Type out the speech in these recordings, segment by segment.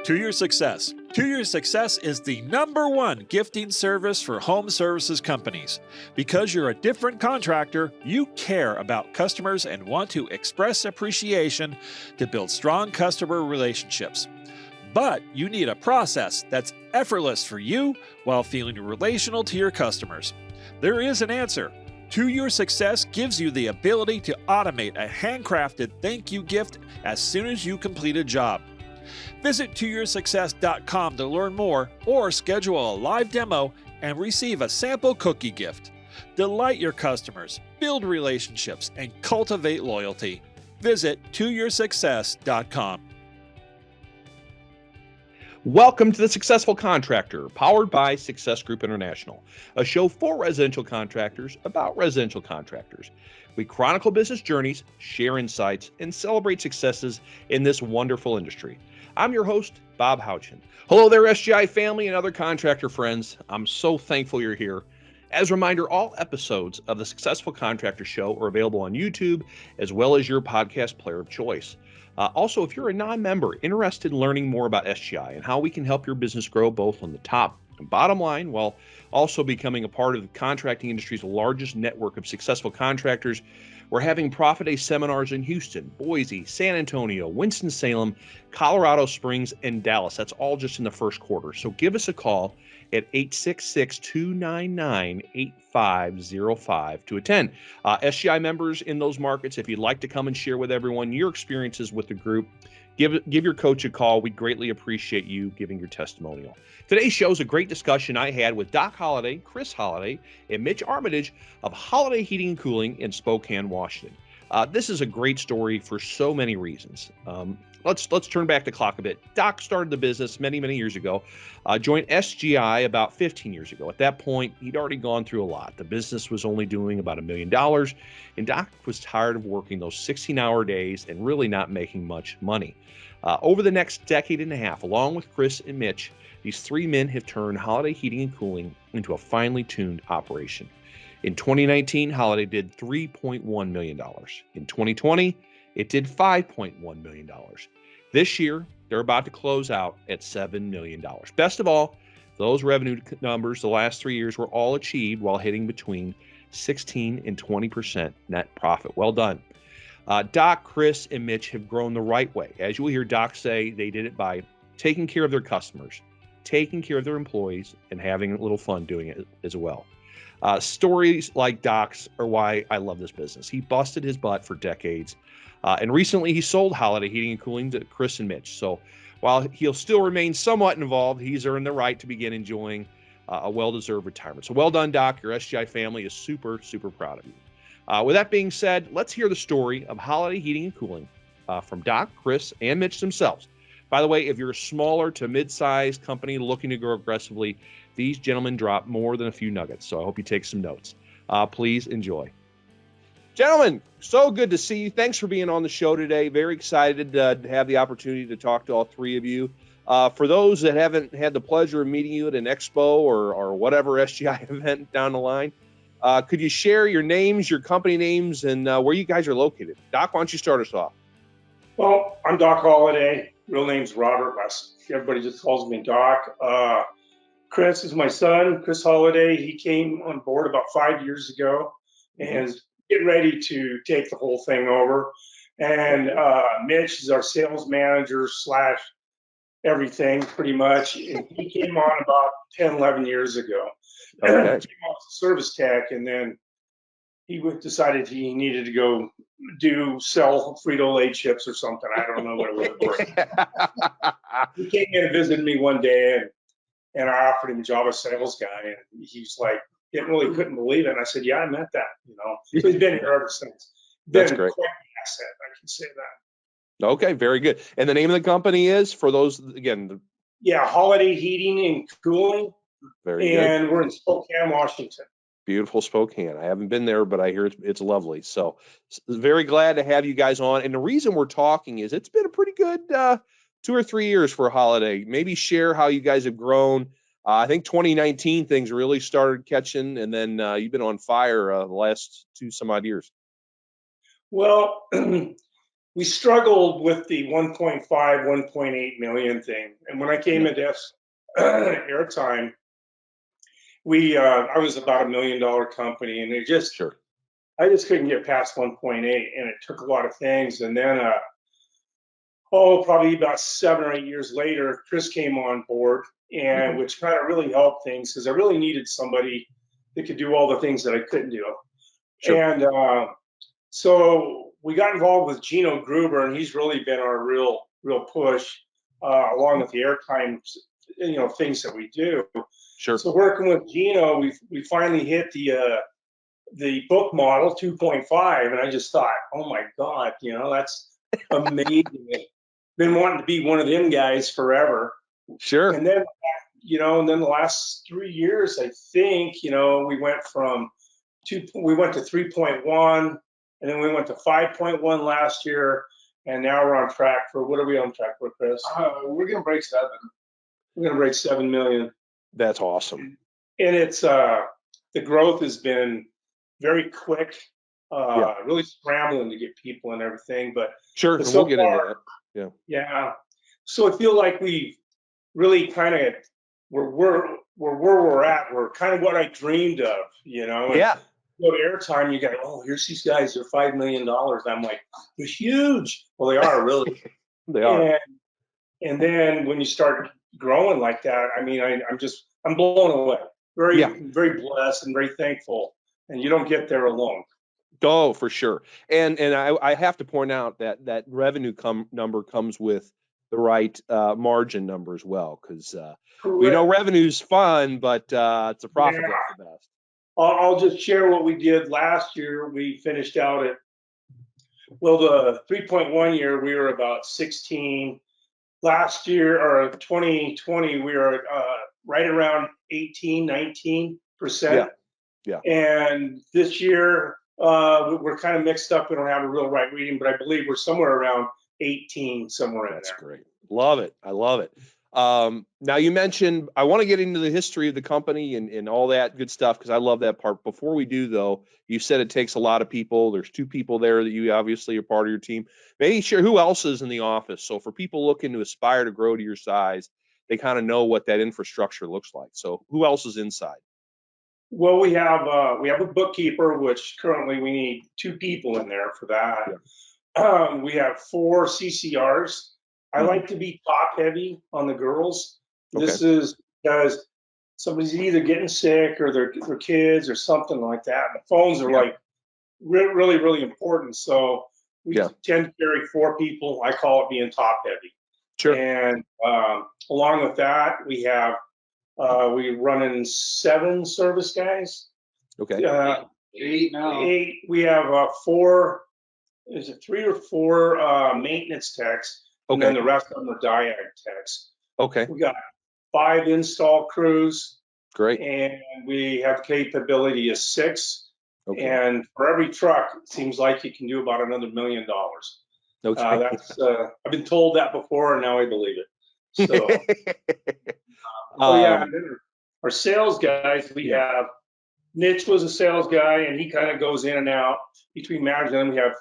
To Your Success. To Your Success is the #1 gifting service for home services companies. Because you're a different contractor, you care about customers and want to express appreciation to build strong customer relationships. But you need a process that's effortless for you while feeling relational to your customers. There is an answer. To Your Success gives you the ability to automate a handcrafted thank you gift as soon as you complete a job. Visit toyoursuccess.com to learn more or schedule a live demo and receive a sample cookie gift. Delight your customers, build relationships, and cultivate loyalty. Visit toyoursuccess.com. Welcome to The Successful Contractor, powered by Success Group International, a show for residential contractors about residential contractors. We chronicle business journeys, share insights, and celebrate successes in this wonderful industry. I'm your host, Bob Houchin. Hello there, SGI family and other contractor friends. I'm so thankful you're here. As a reminder, all episodes of The Successful Contractor Show are available on YouTube, as well as your podcast player of choice. Also, if you're a non-member interested in learning more about SGI and how we can help your business grow both on the top and bottom line, while also becoming a part of the contracting industry's largest network of successful contractors, we're having Profit Day seminars in Houston, Boise, San Antonio, Winston-Salem, Colorado Springs, and Dallas. That's all just in the first quarter. So give us a call at 866-299-8505 to attend. SGI members in those markets, if you'd like to come and share with everyone your experiences with the group, give your coach a call. We'd greatly appreciate you giving your testimonial. Today's show is a great discussion I had with Doc Holliday, Chris Holliday, and Mitch Armitage of Holliday Heating Cooling in Spokane, Washington. This is a great story for so many reasons. Let's turn back the clock a bit. Doc started the business many years ago, joined SGI about 15 years ago. At that point, he'd already gone through a lot. The business was only doing about $1 million, and Doc was tired of working those 16-hour days and really not making much money. Over the next decade and a half, along with Chris and Mitch, these three men have turned Holliday Heating and Cooling into a finely tuned operation. In 2019, Holliday did $3.1 million. In 2020, it did $5.1 million. This year, they're about to close out at $7 million. Best of all, those revenue numbers the last 3 years were all achieved while hitting between 16 and 20% net profit. Well done. Doc, Chris, and Mitch have grown the right way. As you will hear Doc say, they did it by taking care of their customers, taking care of their employees, and having a little fun doing it as well. Stories like Doc's are why I love this business. He busted his butt for decades, and recently he sold Holliday Heating and Cooling to Chris and Mitch. So while he'll still remain somewhat involved, he's earned the right to begin enjoying a well-deserved retirement. So well done, Doc. Your SGI family is super proud of you. With that being said, let's hear the story of Holliday Heating and Cooling from Doc, Chris, and Mitch themselves. By the way, if you're a smaller to mid-sized company looking to grow aggressively, these gentlemen drop more than a few nuggets, so I hope you take some notes. Please enjoy. Gentlemen, so good to see you. Thanks for being on the show today. Very excited to have the opportunity to talk to all three of you. For those that haven't had the pleasure of meeting you at an expo or whatever SGI event down the line, could you share your names, your company names, and where you guys are located? Doc, why don't you start us off? Well, I'm Doc Holliday. Real name's Robert. Everybody just calls me Doc. Chris is my son, Chris Holliday. He came on board about 5 years ago and is getting ready to take the whole thing over. And Mitch is our sales manager / everything, pretty much. And he came on about 10, 11 years ago. Okay. He came on as a service tech, and then he decided he needed to go sell Frito-Lay chips or something. I don't know what it was. He came in and visited me one day, and I offered him a job as sales guy, and he's like, couldn't believe it. And I said, yeah, I meant that, So he's been here ever since. That's great. Quite an asset, I can say that. Okay, very good. And the name of the company is, for those, again? Yeah, Holliday Heating and Cooling. Very good. And we're in Spokane, Washington. Beautiful Spokane. I haven't been there, but I hear it's lovely. So very glad to have you guys on. And the reason we're talking is it's been a pretty good 2 or 3 years for Holliday. Maybe share how you guys have grown. I think 2019 things really started catching, and then you've been on fire the last 2 some odd years. Well, we struggled with the 1.5, 1.8 million thing. And when I came into airtime, I was about $1 million company, and Sure. I just couldn't get past 1.8, and it took a lot of things. And then, probably about 7 or 8 years later, Chris came on board, and which kind of really helped things because I really needed somebody that could do all the things that I couldn't do. Sure. And so we got involved with Gino Gruber, and he's really been our real push, along with the airtime, things that we do. Sure. So working with Gino, we finally hit the book model 2.5, and I just thought, oh my God, that's amazing. Been wanting to be one of them guys forever. Sure. And then, the last 3 years, I think, we went to 3.1, and then we went to 5.1 last year, and now we're on track for, what are we on track for, Chris? We're going to break 7. We're going to break 7 million. That's awesome. And it's, the growth has been very quick, really scrambling to get people and everything, but sure, and we'll get into that. Yeah. So I feel like we really kind of, where we're at, we're kind of what I dreamed of, and Yeah. Go to airtime, you got, here's these guys, they're $5 million. I'm like, they're huge. Well, they are really. They are. And then when you start growing like that, I mean, I'm blown away. Very blessed and very thankful. And you don't get there alone. Oh, for sure. And I have to point out that revenue number comes with the right margin number as well, because we know revenue's fun, but it's a profit that's the best. I'll just share what we did last year. We finished out at, the 3.1 year, we were about 16. Last year, or 2020, we were right around 18, 19%. Yeah. And this year, we're kind of mixed up. We don't have a real right reading, but I believe we're somewhere around 18, somewhere in there. That's great. Love it. I love it. Now you mentioned, I want to get into the history of the company and all that good stuff, because I love that part. Before we do, though, you said it takes a lot of people. There's 2 people there that you obviously are part of your team. Maybe share who else is in the office. So for people looking to aspire to grow to your size, they kind of know what that infrastructure looks like. So who else is inside? Well, we have a bookkeeper, which currently we need 2 people in there for that. Yeah. We have 4 CCRs. I like to be top heavy on the girls. Okay. This is because somebody's either getting sick or their kids or something like that. The phones are like really, really important. So we tend to carry 4 people. I call it being top heavy. Sure. And along with that, we have we're running 7 service guys. Okay. 8 now. 8. We have 4. Is it 3 or 4 maintenance techs? And then the rest of them are diag techs. Okay. We got 5 install crews. Great. And we have capability of 6. Okay. And for every truck, it seems like you can do about another $1 million. Okay. That's I've been told that before, and now I believe it. So, and then our sales guys, we have Mitch was a sales guy, and he kind of goes in and out between managers. And we have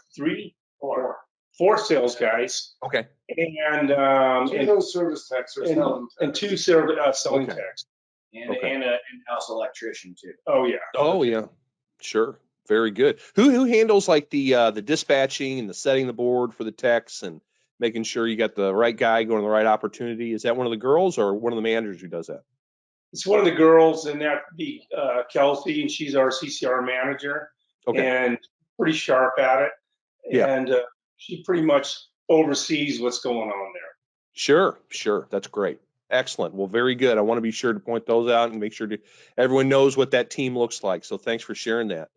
4 sales guys. Okay. And 2 those service techs are selling techs. And 2 selling techs. And an in-house electrician too. Oh yeah. Oh yeah. Sure. Very good. Who handles like the dispatching and the setting the board for the techs and making sure you got the right guy going to the right opportunity? Is that one of the girls or one of the managers who does that? It's one of the girls, and that'd be Kelsey, and she's our CCR manager. Okay. And pretty sharp at it. Yeah. And she pretty much oversees what's going on there. Sure. That's great. Excellent. Well, very good. I want to be sure to point those out and make sure everyone knows what that team looks like. So thanks for sharing that.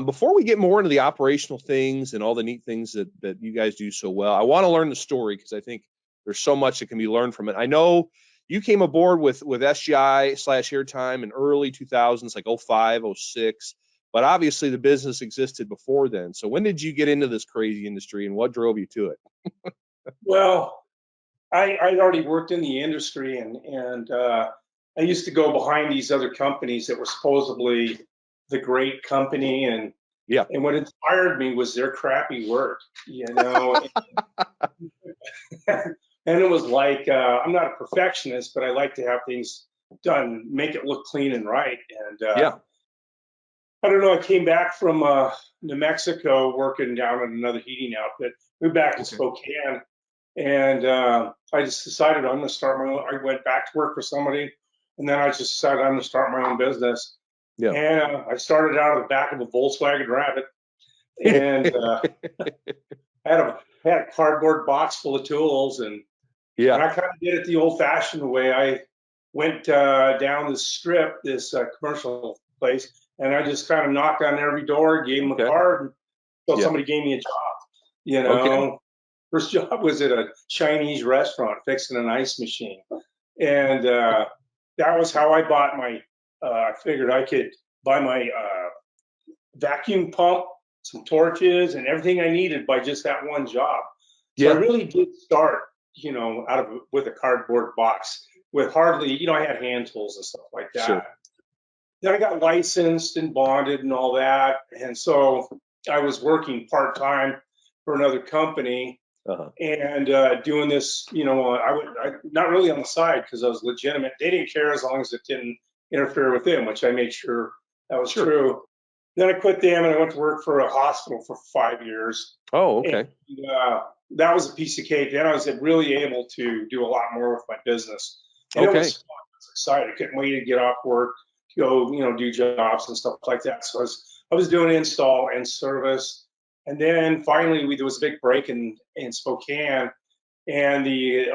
Before we get more into the operational things and all the neat things that you guys do so well, I want to learn the story because I think there's so much that can be learned from it. I know you came aboard with SGI/Airtime in early 2000s, like 05, 06, but obviously the business existed before then. So when did you get into this crazy industry and what drove you to it? Well, I'd already worked in the industry, and I used to go behind these other companies that were supposedly the great company, and Yeah. And what inspired me was their crappy work, you know. And it was like, I'm not a perfectionist, but I like to have things done, make it look clean and right. And Yeah. I don't know, I came back from New Mexico working down at another heating outfit, moved back to Spokane, and I just decided I'm going to start my own. I went back to work for somebody, and then I just decided I'm going to start my own business. Yeah. And I started out of the back of a Volkswagen Rabbit, and I had a cardboard box full of tools, and I kind of did it the old-fashioned way. I went down the strip, this commercial place, and I just kind of knocked on every door, gave them a card until somebody gave me a job. You know, first job was at a Chinese restaurant fixing an ice machine, and that was how I bought my. I figured I could buy my vacuum pump, some torches, and everything I needed by just that one job. So I really did start, you know, with a cardboard box with hardly, you know, I had hand tools and stuff like that. Sure. Then I got licensed and bonded and all that, and so I was working part time for another company and doing this, you know, I not really on the side because I was legitimate. They didn't care as long as it didn't interfere with them, which I made sure that was true. Then I quit them and I went to work for a hospital for 5 years. Oh, okay. And, that was a piece of cake. Then I was really able to do a lot more with my business. And it was fun. I was excited. I couldn't wait to get off work, to go, you know, do jobs and stuff like that. So I was doing install and service. And then finally there was a big break in Spokane, and the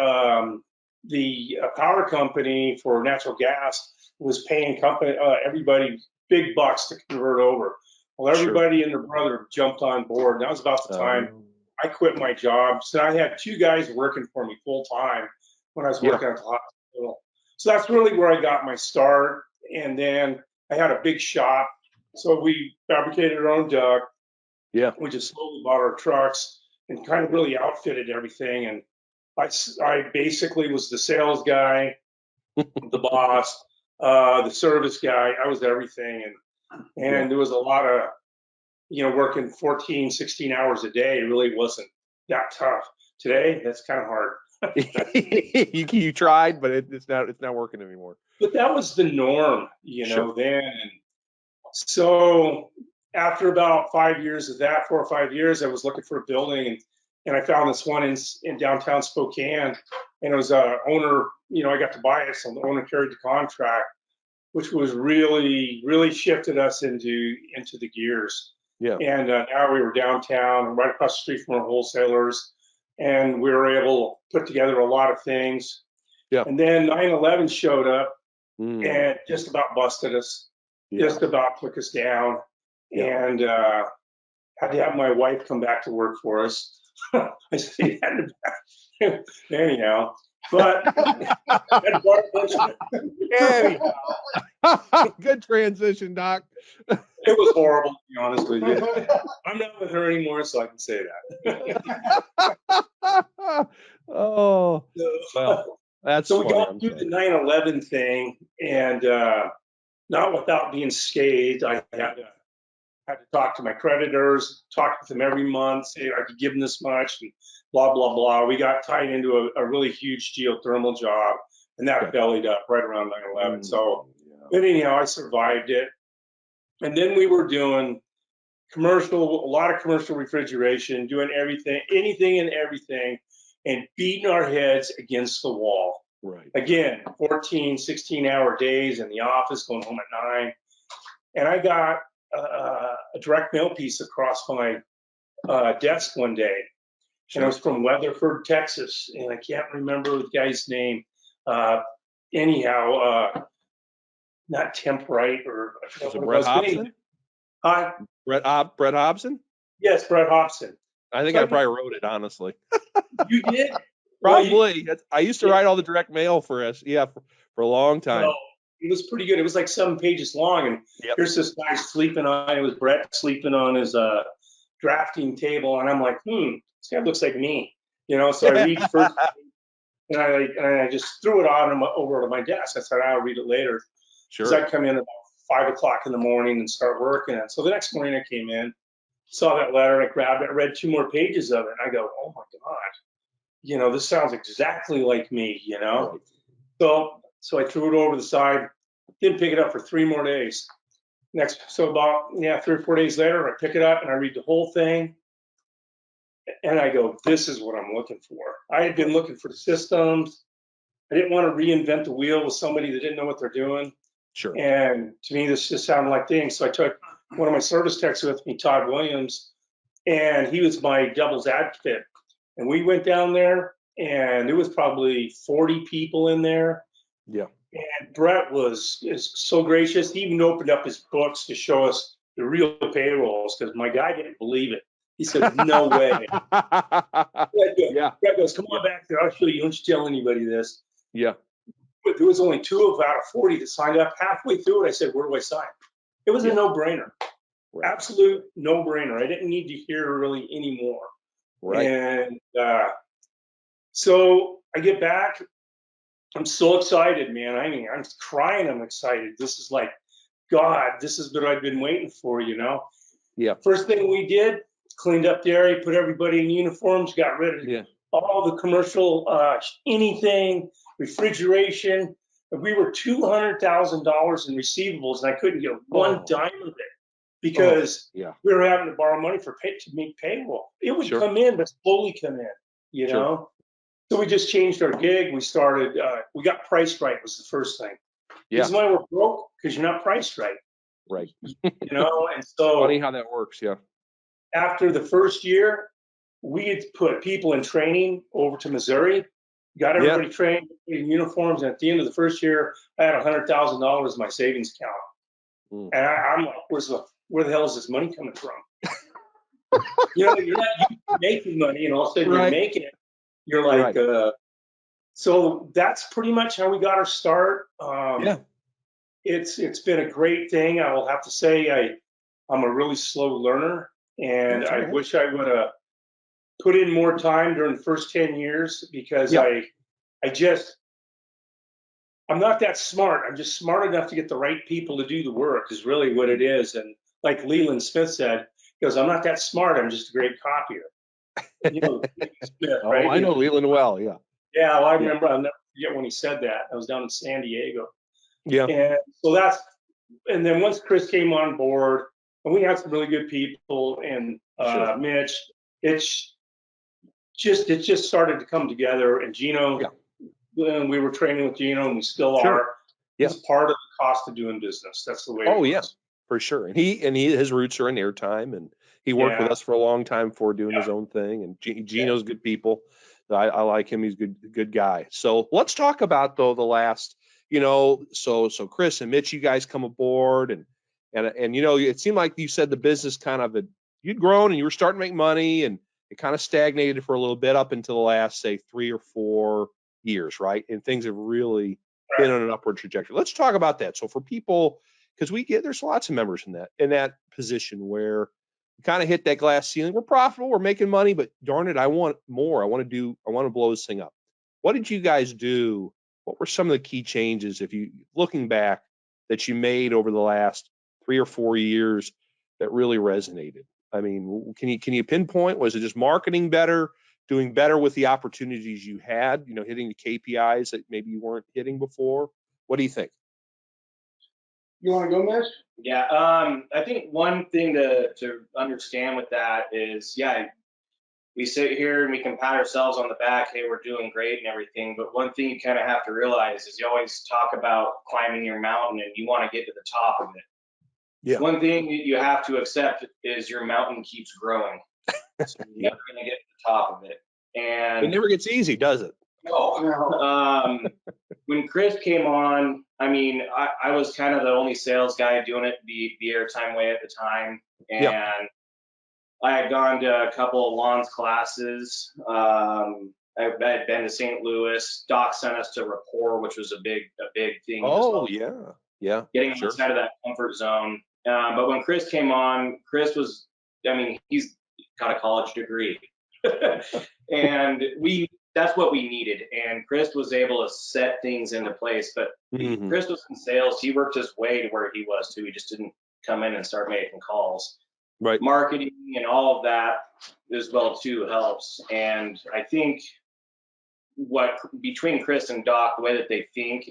power company for natural gas was paying everybody big bucks to convert over. Well, everybody and their brother jumped on board. And that was about the time I quit my job. So I had 2 guys working for me full time when I was working at the hospital. So that's really where I got my start. And then I had a big shop. So we fabricated our own duct. Yeah. We just slowly bought our trucks and kind of really outfitted everything. And I basically was the sales guy, the boss, the service guy. I was everything. And there was a lot of, you know, working 14, 16 hours a day really wasn't that tough. Today, that's kind of hard. you tried, but it's not working anymore. But that was the norm, you know, then. And so after about 5 years of that, 4 or 5 years, I was looking for a building, and I found this one in downtown Spokane, and it was a owner, you know, I got to buy it, so the owner carried the contract, which was really, really shifted us into the gears. Yeah. And now we were downtown, right across the street from our wholesalers, and we were able to put together a lot of things. Yeah. And then 9/11 showed up and just about busted us, just about took us down, and had to have my wife come back to work for us. I stayed back. Anyhow. But good transition, Doc. It was horrible, to be honest with you. I'm not with her anymore, so I can say that. Oh, well, that's so we funny, got through the 9/11 thing, and not without being scathed. I had to talk to my creditors, talk with them every month, say I could give them this much, and blah, blah, blah. We got tied into a really huge geothermal job, and that bellied up right around 9/11. So, but anyhow, I survived it. And then we were doing a lot of commercial refrigeration, doing anything and everything, and beating our heads against the wall. Right. Again, 14, 16-hour days in the office, going home at 9. And I got a direct mail piece across my desk one day. And it was from Weatherford, Texas. And I can't remember the guy's name. Anyhow, not Temp-Right or was it Brett Hobson? Hi. Brett Hobson? Yes, Brett Hobson. I think I probably wrote it, honestly. You did? Probably. I used to write all the direct mail for us. Yeah, for a long time. Well, it was pretty good. It was like 7 pages long, and here's this guy sleeping on. It was Brett sleeping on his drafting table, and I'm like, this guy looks like me, you know. So I read first, and I just threw it on over to my desk. I said I'll read it later. Sure. Because I'd come in about 5 o'clock in the morning and start working. And so the next morning I came in, saw that letter and I grabbed it, I read 2 more pages of it, and I go, oh my God, this sounds exactly like me, Right. So I threw it over the side, didn't pick it up for 3 more days. So about 3 or 4 days later, I pick it up and I read the whole thing, and I go, this is what I'm looking for. I had been looking for systems. I didn't want to reinvent the wheel with somebody that didn't know what they're doing. Sure. And to me, this just sounded like things. So I took one of my service techs with me, Todd Williams, and he was my devil's advocate. And we went down there, and there was probably 40 people in there. Yeah. And Brett is so gracious. He even opened up his books to show us the real payrolls because my guy didn't believe it. He said, no way. Yeah. Brett goes, come on back there. I'll show you. Don't you tell anybody this. Yeah. But there was only 2 out of 40 that signed up. Halfway through it, I said, where do I sign? It was a no-brainer. Right. Absolute no-brainer. I didn't need to hear really anymore. Right. And so I get back. I'm so excited, man. I mean, I'm crying. I'm excited. This is like, God, this is what I've been waiting for, Yeah. First thing we did, cleaned up the area, put everybody in uniforms, got rid of all the commercial, anything, refrigeration. We were $200,000 in receivables, and I couldn't get one dime of it because we were having to borrow money to make payroll. It would come in, but slowly come in, you know? So we just changed our gig. We started, we got priced right was the first thing. Yeah. Reason why we're broke, because you're not priced right. Right. And so funny how that works. Yeah. After the first year, we had put people in training over to Missouri, got everybody trained in uniforms. And at the end of the first year, I had $100,000 in my savings account. And I'm like, where the hell is this money coming from? You're not used to making money, and all of a sudden you're making it. You're like, so that's pretty much how we got our start. It's been a great thing. I will have to say I'm a really slow learner, and I wish I would have put in more time during the first 10 years because I'm not that smart. I'm just smart enough to get the right people to do the work is really what it is. And like Leland Smith said, he goes, I'm not that smart. I'm just a great copier. Smith, right? I know Leland well. Yeah. Yeah. Well, I remember, I'll never forget when he said that. I was down in San Diego. Yeah. And so and then once Chris came on board, and we had some really good people, and Mitch, it just started to come together. And Gino, and we were training with Gino, and we still are. It's part of the cost of doing business. That's the way. For sure. And his roots are in airtime, and he worked with us for a long time before doing his own thing. And Gino's good people. I like him. He's a good guy. So let's talk about the last. So Chris and Mitch, you guys come aboard, and it seemed like you said the business you'd grown and you were starting to make money, and it kind of stagnated for a little bit up until the last, say, 3 or 4 years, right? And things have really been on an upward trajectory. Let's talk about that. So for people, because there's lots of members in that position where you kind of hit that glass ceiling. We're profitable, we're making money, but darn it, I want more. I want to blow this thing up. What did you guys do? What were some of the key changes, if you looking back, that you made over the last 3 or 4 years that really resonated? I mean, can you pinpoint? Was it just marketing better, doing better with the opportunities you had? Hitting the KPIs that maybe you weren't hitting before. What do you think? You want to go, Mitch? Yeah, I think one thing to understand with that is, we sit here and we can pat ourselves on the back, hey, we're doing great and everything. But one thing you kind of have to realize is you always talk about climbing your mountain and you want to get to the top of it. Yeah. One thing you have to accept is your mountain keeps growing. So you're never going to get to the top of it. And it never gets easy, does it? No. When Chris came on, I mean, I was kind of the only sales guy doing it the airtime way at the time. And I had gone to a couple of Lon's classes. I had been to St. Louis. Doc sent us to Rapport, which was a big thing. Oh, yeah. Getting outside of that comfort zone. But when Chris came on, Chris was, he's got a college degree. And that's what we needed. And Chris was able to set things into place. But Chris was in sales. He worked his way to where he was too. He just didn't come in and start making calls. Right. marketing and all of that as well too helps. And I think what between Chris and Doc, the way that they think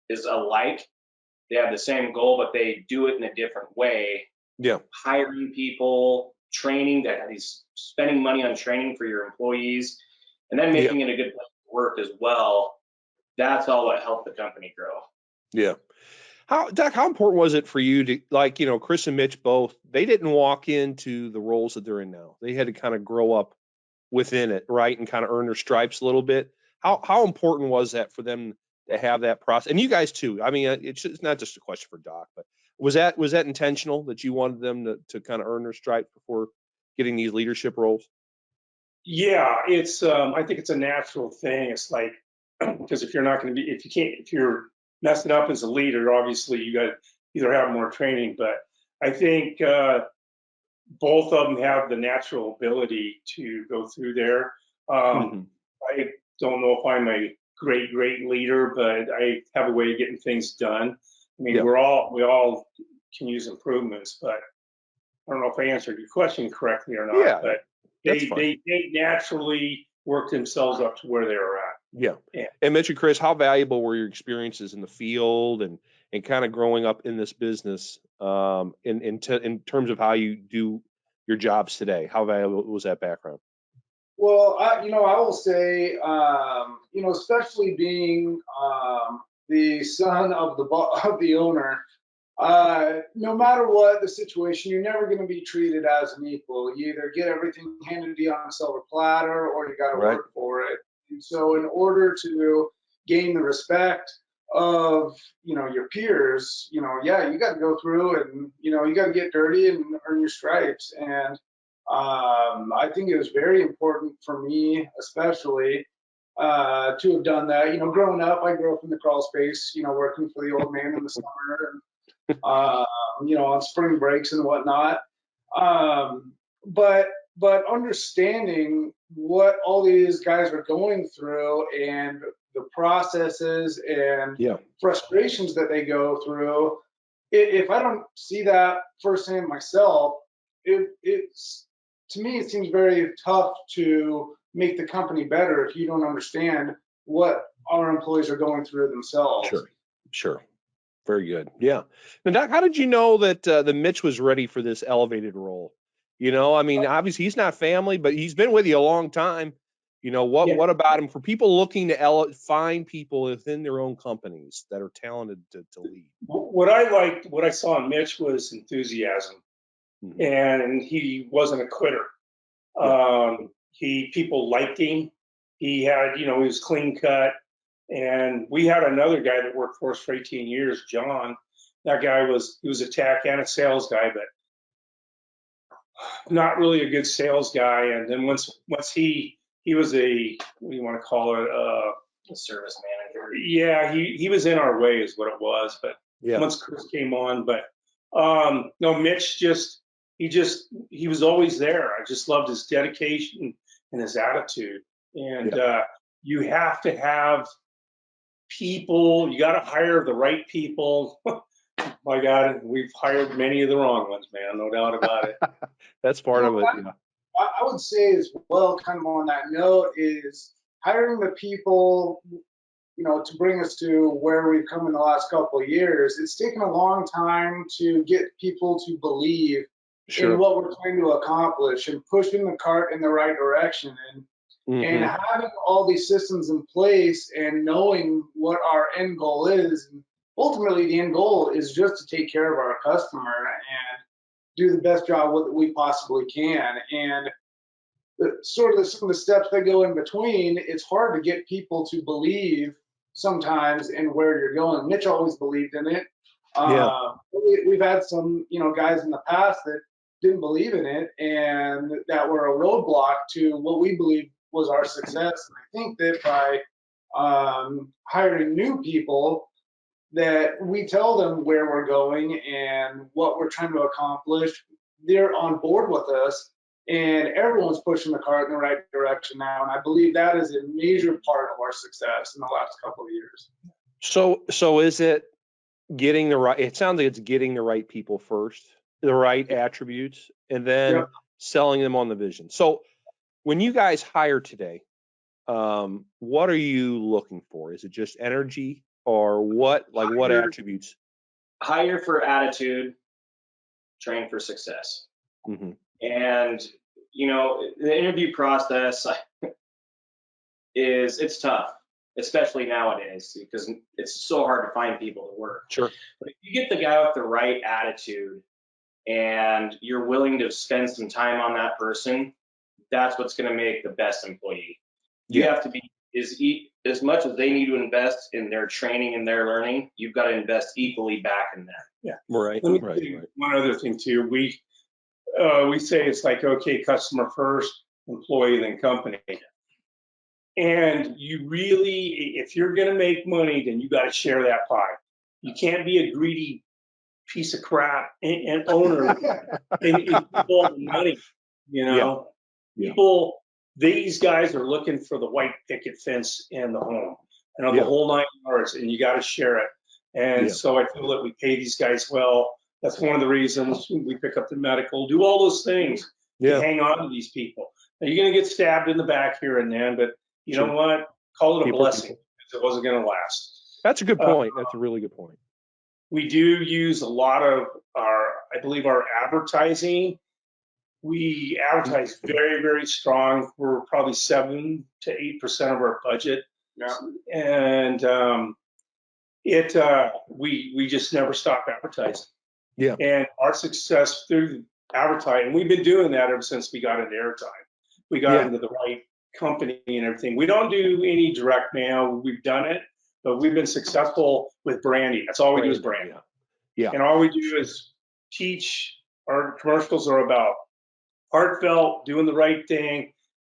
is alike. They have the same goal, but they do it in a different way. Yeah. Hiring people, training, that he's spending money on training for your employees, and then making it a good place to work as well. That's all what helped the company grow. Yeah. Doc, how important was it for you to, like, you know, Chris and Mitch both, they didn't walk into the roles that they're in now. They had to kind of grow up within it, right? And kind of earn their stripes a little bit. How important was that for them to have that process? And you guys too. I mean, it's not just a question for Doc, but was that intentional that you wanted them to kind of earn their stripes before getting these leadership roles? Yeah, it's I think it's a natural thing. It's like, because if you're not going to be, if you're messing up as a leader, obviously you got to either have more training. But I think both of them have the natural ability to go through there. I don't know if I'm a great leader, but I have a way of getting things done. I mean, we all can use improvements, but I don't know if I answered your question correctly or not. Yeah, but they naturally work themselves up to where they are at. Yeah. And Mitch and Chris, how valuable were your experiences in the field and kind of growing up in this business in terms of how you do your jobs today? How valuable was that background? Well, I will say, especially being the son of the owner, no matter what the situation, you're never going to be treated as an equal. You either get everything handed to you on a silver platter, or you got to work for it. And so, in order to gain the respect of your peers, you got to go through and you got to get dirty and earn your stripes. And I think it was very important for me, especially, to have done that. Growing up, I grew up in the crawl space, working for the old man in the summer and, on spring breaks and whatnot. But understanding what all these guys are going through and the processes and frustrations that they go through, if I don't see that firsthand myself, it's to me, it seems very tough to make the company better if you don't understand what our employees are going through themselves. Sure. Very good. Yeah. Now, Doc, how did you know that the Mitch was ready for this elevated role? I mean, obviously he's not family, but he's been with you a long time. What about him for people looking to find people within their own companies that are talented to lead? What I liked, what I saw in Mitch was enthusiasm, and he wasn't a quitter. People liked him. He had, he was clean cut. And we had another guy that worked for us for 18 years, John. That guy he was a tech and a sales guy, but not really a good sales guy. And then once he was a, what do you want to call it? A service manager. Yeah, he was in our way is what it was. But once Chris came on, but no, Mitch he was always there. I just loved his dedication and his attitude. And you have to have people, you got to hire the right people. My God, we've hired many of the wrong ones, man, no doubt about it. That's part of it. I would say as well, kind of on that note, is hiring the people, to bring us to where we've come in the last couple of years. It's taken a long time to get people to believe in what we're trying to accomplish and pushing the cart in the right direction. And having all these systems in place and knowing what our end goal is, and ultimately the end goal is just to take care of our customer and do the best job that we possibly can. And some of the steps that go in between, it's hard to get people to believe sometimes in where you're going. Mitch always believed in it. We've had some, guys in the past that didn't believe in it and that were a roadblock to what we believe was our success. And I think that by hiring new people, that we tell them where we're going and what we're trying to accomplish, they're on board with us, and everyone's pushing the cart in the right direction now. And I believe that is a major part of our success in the last couple of years. So is it getting it sounds like it's getting the right people first, the right attributes, and then Yep. selling them on the vision. So when you guys hire today, what are you looking for? Is it just energy, or what attributes? Hire for attitude, train for success. Mm-hmm. And, the interview process it's tough, especially nowadays, because it's so hard to find people to work. Sure. But if you get the guy with the right attitude and you're willing to spend some time on that person, that's what's going to make the best employee. You have to be as much as they need to invest in their training and their learning, you've got to invest equally back in that. Yeah. Right. Let me tell you one other thing too. We say it's like, okay, customer first, employee, then company. And you really, if you're going to make money, then you got to share that pie. You can't be a greedy piece of crap and owner and keep all the money. People, these guys are looking for the white picket fence and the home and the whole 9 yards, and you got to share it. And so I feel that we pay these guys well. That's one of the reasons we pick up the medical, do all those things to hang on to these people. Now, you're going to get stabbed in the back here and then, but you know what? Call it a blessing because it wasn't going to last. That's a good point. That's a really good point. We do use a lot of our advertising. We advertise very, very strong. We're probably 7 to 8% of our budget. Yeah. And we just never stop advertising. Yeah. And our success through advertising, we've been doing that ever since we got into airtime. We got into the right company and everything. We don't do any direct mail. We've done it, but we've been successful with branding. That's all we do is branding. Yeah. And all we do is teach. Our commercials are about heartfelt, doing the right thing,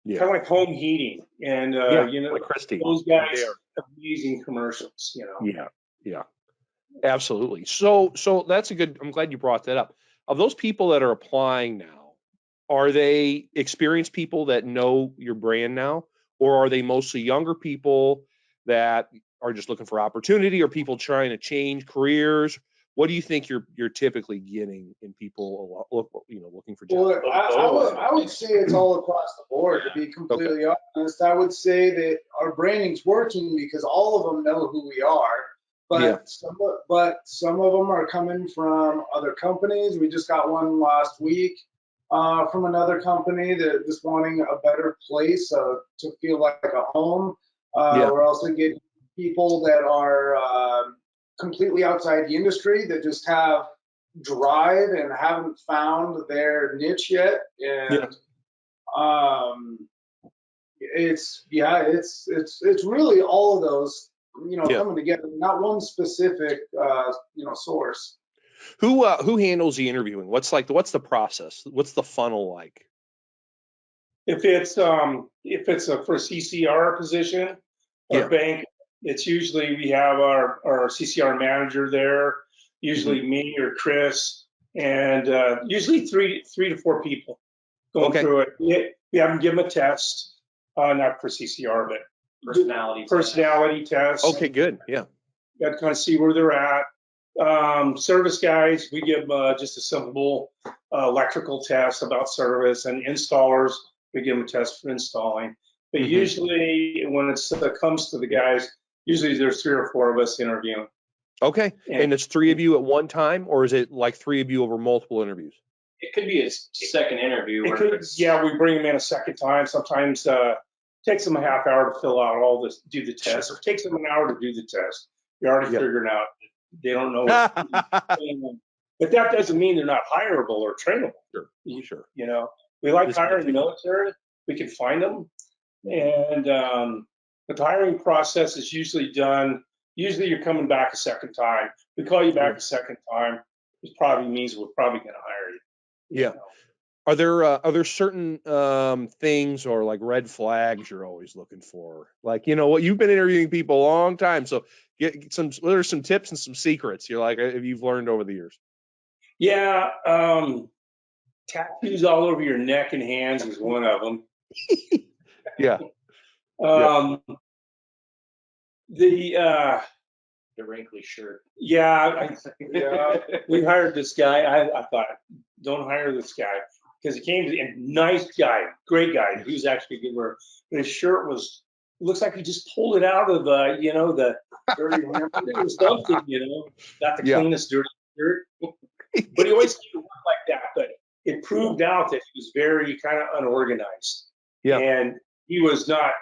kind of like home heating. And, like Christy. Those guys have amazing commercials, Yeah, absolutely. So that's I'm glad you brought that up. Of those people that are applying now, are they experienced people that know your brand now, or are they mostly younger people that are just looking for opportunity, or people trying to change careers? What do you think you're typically getting in people, looking for jobs? Well, I would say it's all across the board, to be completely honest. I would say that our branding's working because all of them know who we are, but some of them are coming from other companies. We just got one last week from another company that just wanting a better place to feel like a home. We're also getting people that are completely outside the industry that just have drive and haven't found their niche yet. And it's really all of those, coming together, not one specific, source. Who handles the interviewing? What's the process? What's the funnel like? If it's for a CCR position or bank, it's usually we have our CCR manager there, usually me or Chris, and usually three to four people going through it. We have them give them a test, not for CCR, but personality test. Okay, good. Yeah. Got to kind of see where they're at. Service guys, we give just a simple electrical test about service, and installers, we give them a test for installing. But usually when it comes to the guys, usually there's 3 or 4 of us interviewing. Okay. And it's 3 of you at one time, or is it like 3 of you over multiple interviews? It could be a second interview. We bring them in a second time. Sometimes it takes them a half hour to fill out all this, do the test. It takes them an hour to do the test. You're already figuring out they don't know what but that doesn't mean they're not hireable or trainable. Sure. We like hiring the military. We can find them. And the hiring process is usually done. Usually you're coming back a second time. We call you back a second time. It probably means we're probably going to hire you. Yeah. Are there certain things or like red flags you're always looking for? Like, what you've been interviewing people a long time. So what are some tips and some secrets you've learned over the years? Yeah. Tattoos all over your neck and hands is one of them. Yeah. The wrinkly shirt. We hired this guy. I thought, don't hire this guy. because he came to, and nice guy, great guy. He was actually a good worker. But his shirt looks like he just pulled it out of the dirty hamper. It was something, not the cleanest dirty shirt. But he always came to work like that. But it proved out that he was very kind of unorganized. Yeah. And he was not,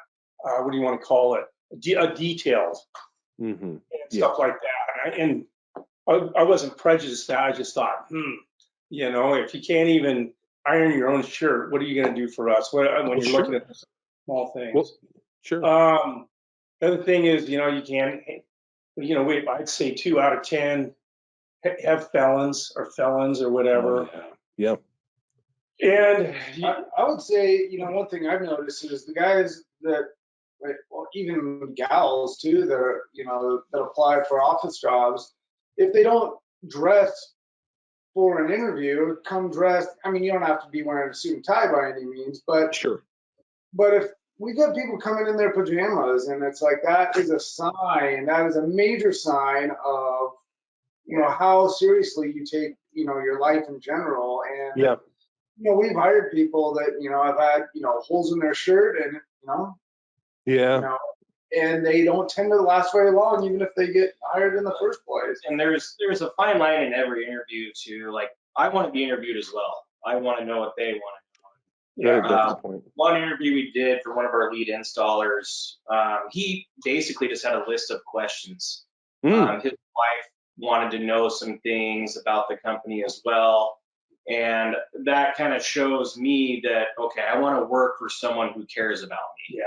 what do you want to call it? Detailed and stuff like that. And I wasn't prejudiced. I just thought, if you can't even iron your own shirt, what are you going to do for us? When you're looking at the small things. Well, sure. The other thing is, you can't, I'd say 2 out of 10 have felons or whatever. Oh, yeah. And I would say, one thing I've noticed is the guys that, well, even gals too, that apply for office jobs, if they don't dress for an interview, come dressed. I mean, you don't have to be wearing a suit and tie by any means, but sure. But if we get people coming in their pajamas, and it's like that is a sign, that is a major sign of, how seriously you take, your life in general. And we've hired people that, have had, holes in their shirt and, and they don't tend to last very long, even if they get hired in the first place. And there's a fine line in every interview too. Like, I want to be interviewed as well. I want to know what they want to know. Good point. One interview we did for one of our lead installers, he basically just had a list of questions. His wife wanted to know some things about the company as well. And that kind of shows me that, okay, I want to work for someone who cares about me.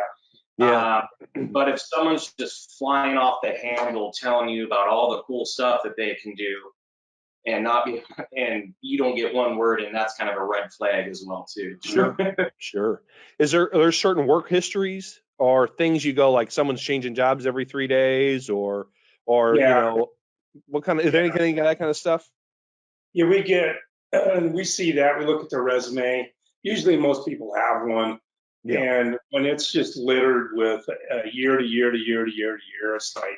But if someone's just flying off the handle telling you about all the cool stuff that they can do and you don't get one word in, that's kind of a red flag as well too. Sure. Are there certain work histories or things you go, like someone's changing jobs every 3 days or what kind of, is there anything that kind of stuff? Yeah, we see that. We look at their resume. Usually most people have one. Yeah. And when it's just littered with year to year to year to year to year, it's like,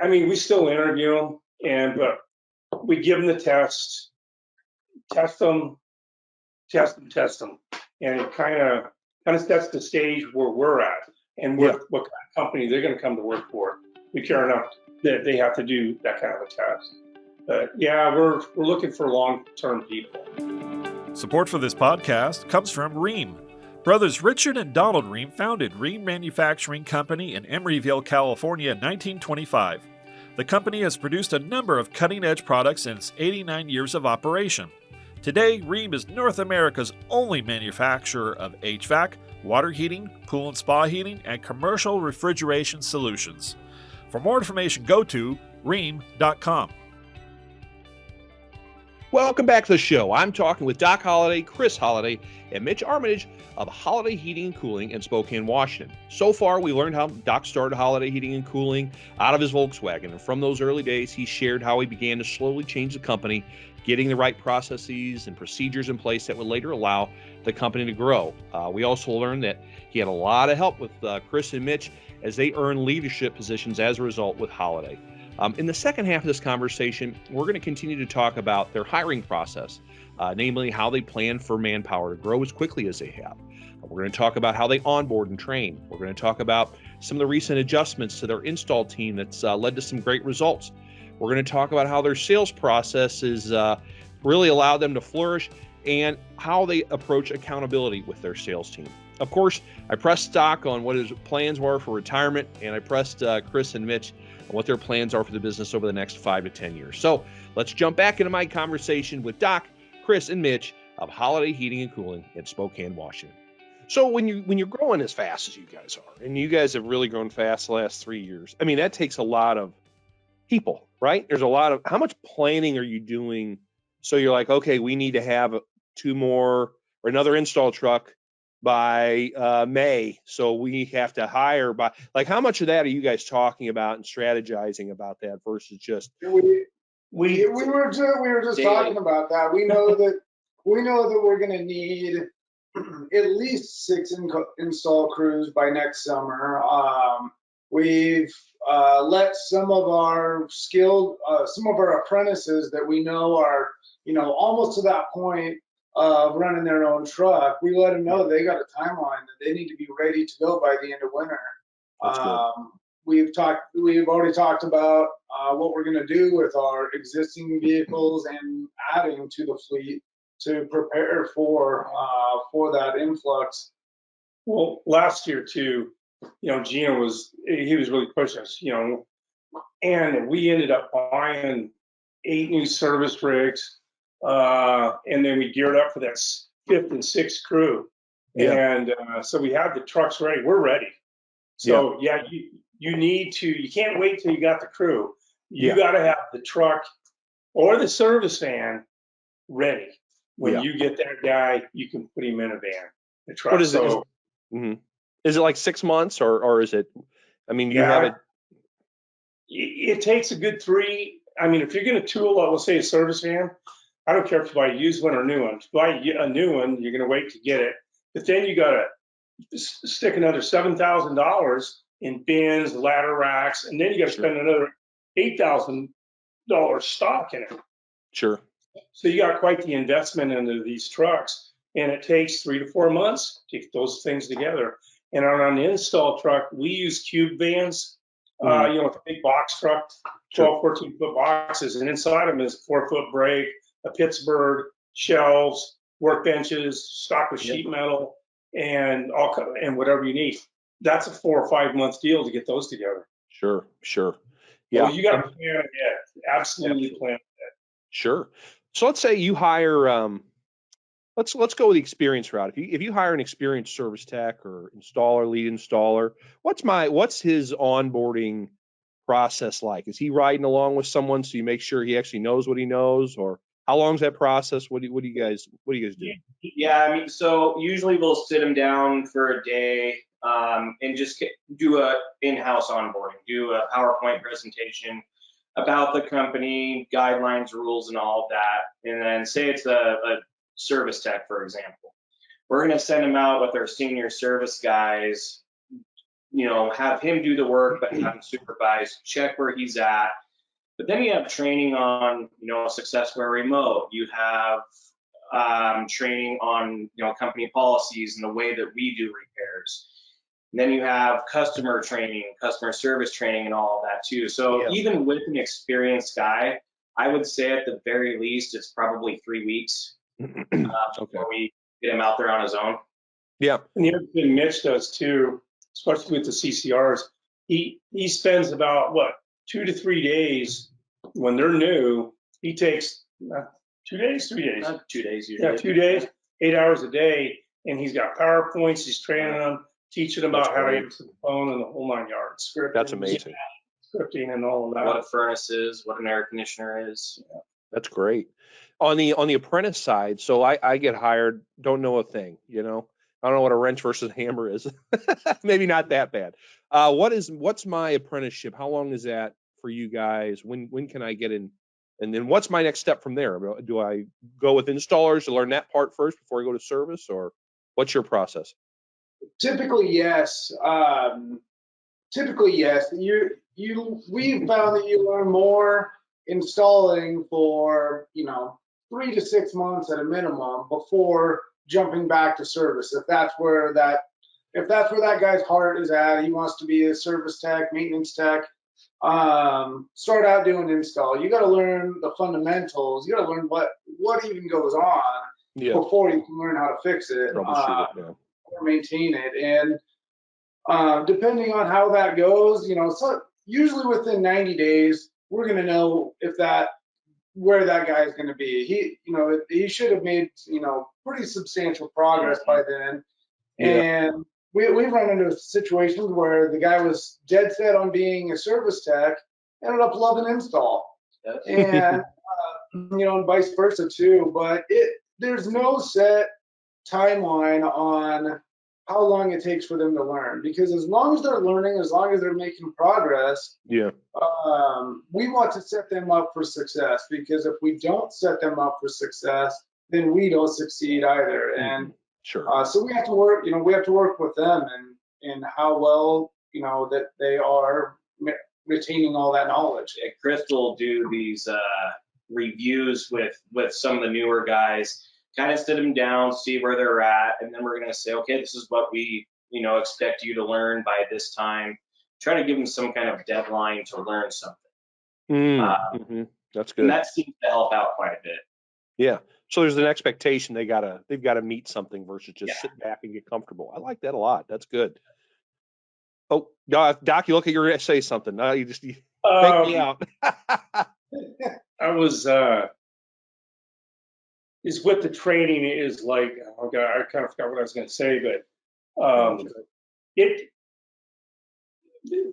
I mean, we still interview them, but we give them the test them, and it kind of sets the stage where we're at and what kind of company they're going to come to work for. We care enough that they have to do that kind of a test. But we're looking for long-term people. Support for this podcast comes from Rheem. Brothers Richard and Donald Rheem founded Rheem Manufacturing Company in Emeryville, California in 1925. The company has produced a number of cutting-edge products in its 89 years of operation. Today, Rheem is North America's only manufacturer of HVAC, water heating, pool and spa heating, and commercial refrigeration solutions. For more information, go to rheem.com. Welcome back to the show. I'm talking with Doc Holliday, Chris Holliday, and Mitch Armitage of Holliday Heating and Cooling in Spokane, Washington. So far, we learned how Doc started Holliday Heating and Cooling out of his Volkswagen. And from those early days, he shared how he began to slowly change the company, getting the right processes and procedures in place that would later allow the company to grow. We also learned that he had a lot of help with Chris and Mitch as they earned leadership positions as a result with Holliday. In the second half of this conversation, we're going to continue to talk about their hiring process, namely how they plan for manpower to grow as quickly as they have. We're going to talk about how they onboard and train. We're going to talk about some of the recent adjustments to their install team that's led to some great results. We're going to talk about how their sales process has really allowed them to flourish and how they approach accountability with their sales team. Of course, I pressed Doc on what his plans were for retirement, and I pressed Chris and Mitch on what their plans are for the business over the next 5 to 10 years. So let's jump back into my conversation with Doc, Chris, and Mitch of Holliday Heating and Cooling in Spokane, Washington. So when you're growing as fast as you guys are, and you guys have really grown fast the last 3 years, I mean, that takes a lot of people, right? There's a lot of, how much planning are you doing? So you're like, okay, we need to have 2 more or another install truck by May, so we have to hire by, like, how much of that are you guys talking about and strategizing about that versus just we were just talking about that. We know that we're going to need at least 6 install crews by next summer. We've let some of our skilled, some of our apprentices that we know are, almost to that point of running their own truck, we let them know they got a timeline that they need to be ready to go by the end of winter. That's good. We've already talked about what we're going to do with our existing vehicles and adding to the fleet to prepare for that influx. Well, last year too, Gino was really pushing us, and we ended up buying 8 new service rigs, and then we geared up for that 5th and 6th crew. Yeah. And so we have the trucks ready. We're ready. So you can't wait till you got the crew. You got to have the truck or the service van ready. When you get that guy, you can put him in a van. The truck. What is it? Is it like 6 months or is it? I mean, you have it. It takes a good 3. I mean, if you're going to tool, let's say a service van, I don't care if you buy a used one or a new one. If you buy a new one, you're going to wait to get it. But then you got to stick another $7,000 in bins, ladder racks, and then you got to spend another $8,000 stock in it. Sure. So you got quite the investment into these trucks, and it takes 3 to 4 months to get those things together. And on the install truck, we use cube vans, with a big box truck, 12, 14-foot boxes, and inside them is a 4-foot brake, a Pittsburgh, shelves, workbenches, stock with sheet metal, and whatever you need. That's a 4 or 5 month deal to get those together. Sure. Yeah. Well, you got to plan ahead. Absolutely plan ahead. Sure. So let's say you hire. Let's go with the experience route. If you hire an experienced service tech or installer, lead installer, what's his onboarding process like? Is he riding along with someone so you make sure he actually knows what he knows, or how long is that process? What do you guys do? Yeah, I mean, so usually we'll sit him down for a day and just do a in-house onboarding, do a PowerPoint presentation about the company, guidelines, rules, and all of that. And then say it's a service tech, for example. We're going to send him out with our senior service guys, have him do the work, but have him supervise, check where he's at. But then you have training on, Successware Remote. You have training on, company policies and the way that we do repairs. And then you have customer training, customer service training, and all of that too. So even with an experienced guy, I would say at the very least, it's probably 3 weeks before we get him out there on his own. Yeah. And the other thing Mitch does too, especially with the CCRs, he spends about 2 to 3 days when they're new. He takes 2 days, 3 days. 2 days usually. Yeah, 2 days, 8 hours a day, and he's got PowerPoints. He's training them, teaching them about how to use the phone and the whole 9 yards. Scripting, that's amazing. Scripting and all of that. What a furnace is, what an air conditioner is. Yeah. That's great. On the apprentice side, so I get hired, don't know a thing, I don't know what a wrench versus hammer is. Maybe not that bad. What's my apprenticeship? How long is that for you guys? When can I get in? And then what's my next step from there? Do I go with installers to learn that part first before I go to service, or what's your process? Typically, yes. We've found that you learn more installing for 3 to 6 months at a minimum before jumping back to service. If that's where that guy's heart is at, he wants to be a service tech, maintenance tech. Start out doing install. You got to learn the fundamentals. You got to learn what even goes on before you can learn how to fix it, or maintain it. And depending on how that goes, so usually within 90 days, we're going to know where that guy is going to be. He should have made pretty substantial progress by then. And we've run into situations where the guy was dead set on being a service tech, ended up loving install, and and vice versa too. But there's no set timeline on how long it takes for them to learn, because as long as they're learning, as long as they're making progress, we want to set them up for success, because if we don't set them up for success, then we don't succeed either. And so we have to work, we have to work with them and how well, that they are retaining all that knowledge. Yeah, Chris will do these reviews with some of the newer guys kind of sit them down, see where they're at, and then we're going to say, okay, this is what we, expect you to learn by this time. Try to give them some kind of deadline to learn something. That's And good. that seems to help out quite a bit. Yeah. So there's an expectation they've got to meet something versus just sit back and get comfortable. I like that a lot. That's good. Oh, Doc, you look at your say something. No, you take me out. I was is what the training is like. Oh God, I kind of forgot what I was going to say, but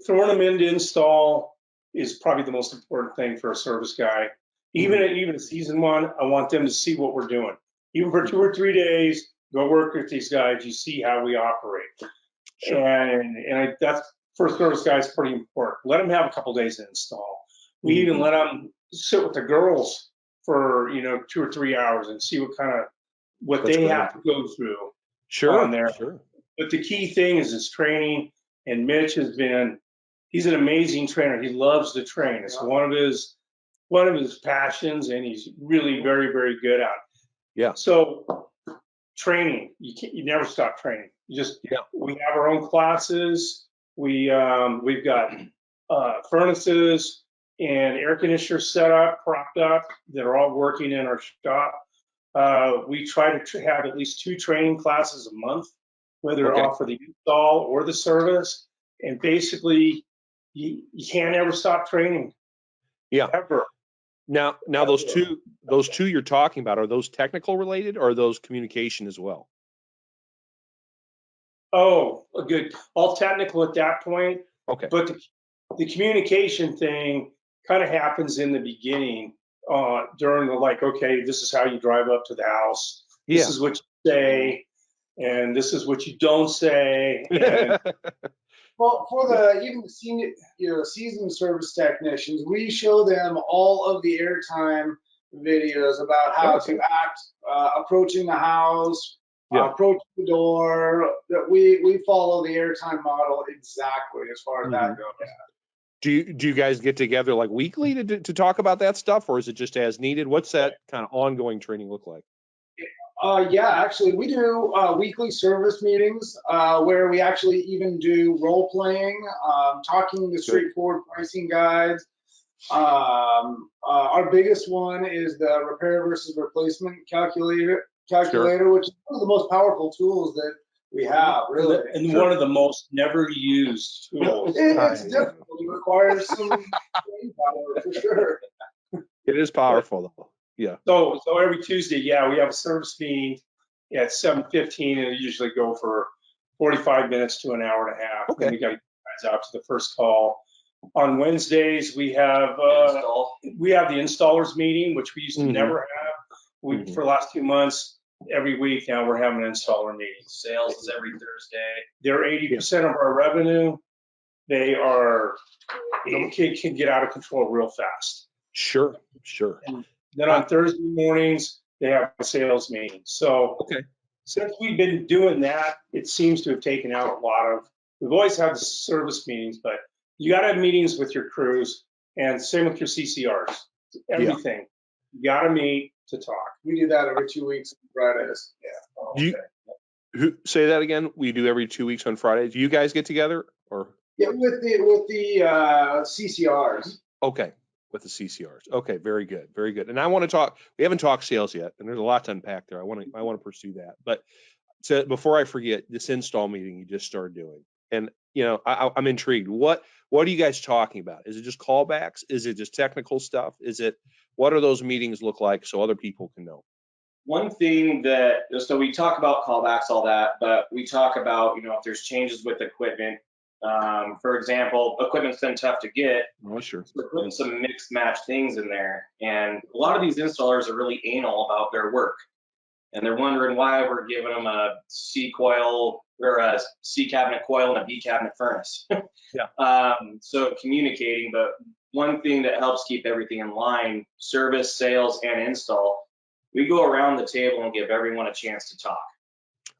throwing them in to install is probably the most important thing for a service guy. Even a season one, I want them to see what we're doing. Even for 2 or 3 days, go work with these guys. You see how we operate, and that's for service guys pretty important. Let them have a couple days to install. We even let them sit with the girls for 2 or 3 hours and see what they have to go through on there. But the key thing is his training, and Mitch he's an amazing trainer. He loves to train. It's one of his passions, and he's really very, very good at it. Yeah. So training, you never stop training. We have our own classes. We've got furnaces and air conditioners set up, propped up, that are all working in our shop. We try to have at least 2 training classes a month, whether off for the install or the service. And basically, you can't ever stop training. Yeah. Ever. Now those two you're talking about, are those technical related or are those communication as well? Oh, good. All technical at that point. Okay. But the communication thing kind of happens in the beginning, during okay, this is how you drive up to the house. This is what you say, and this is what you don't say. And Well, for even the senior, seasoned service technicians, we show them all of the airtime videos about how to act approaching the house, approach the door. That we follow the airtime model exactly as far as that goes. Do you guys get together like weekly to talk about that stuff, or is it just as needed? What's that kind of ongoing training look like? Actually, we do weekly service meetings where we actually even do role playing, talking the straightforward pricing guides. Our biggest one is the repair versus replacement calculator, which is one of the most powerful tools that we have, really. And one of the most never used tools. It's difficult. It requires some brain power for sure. It is powerful, though. Yeah. So every Tuesday, we have a service meeting at 7:15, and we usually go for 45 minutes to an hour and a half. Okay. And we got to get guys out to the first call. On Wednesdays, we have the installers meeting, which we used to never have. For the last 2 months, every week now we're having an installer meeting. Sales is every Thursday. They're 80% of our revenue. They can get out of control real fast. Sure. And then on Thursday mornings, they have a sales meeting. So since we've been doing that, it seems to have taken out we've always had the service meetings, but you got to have meetings with your crews, and same with your CCRs. Everything. You got to meet to talk. We do that every 2 weeks on Fridays. Say that again? We do every 2 weeks on Fridays. Do you guys get together or? Yeah, with the CCRs. Okay. With the CCRs. Okay, very good. And I want to talk. We haven't talked sales yet, and there's a lot to unpack there. I want to pursue that. But before I forget, this install meeting you just started doing, and I'm intrigued. What are you guys talking about? Is it just callbacks? Is it just technical stuff? What are those meetings look like so other people can know? One thing so we talk about callbacks, all that, but we talk about if there's changes with equipment. For example, equipment's been tough to get. Oh, sure. So we're putting some mixed match things in there. And a lot of these installers are really anal about their work. And they're wondering why we're giving them a C coil or a C cabinet coil and a B cabinet furnace. So communicating, but one thing that helps keep everything in line, service, sales, and install, we go around the table and give everyone a chance to talk.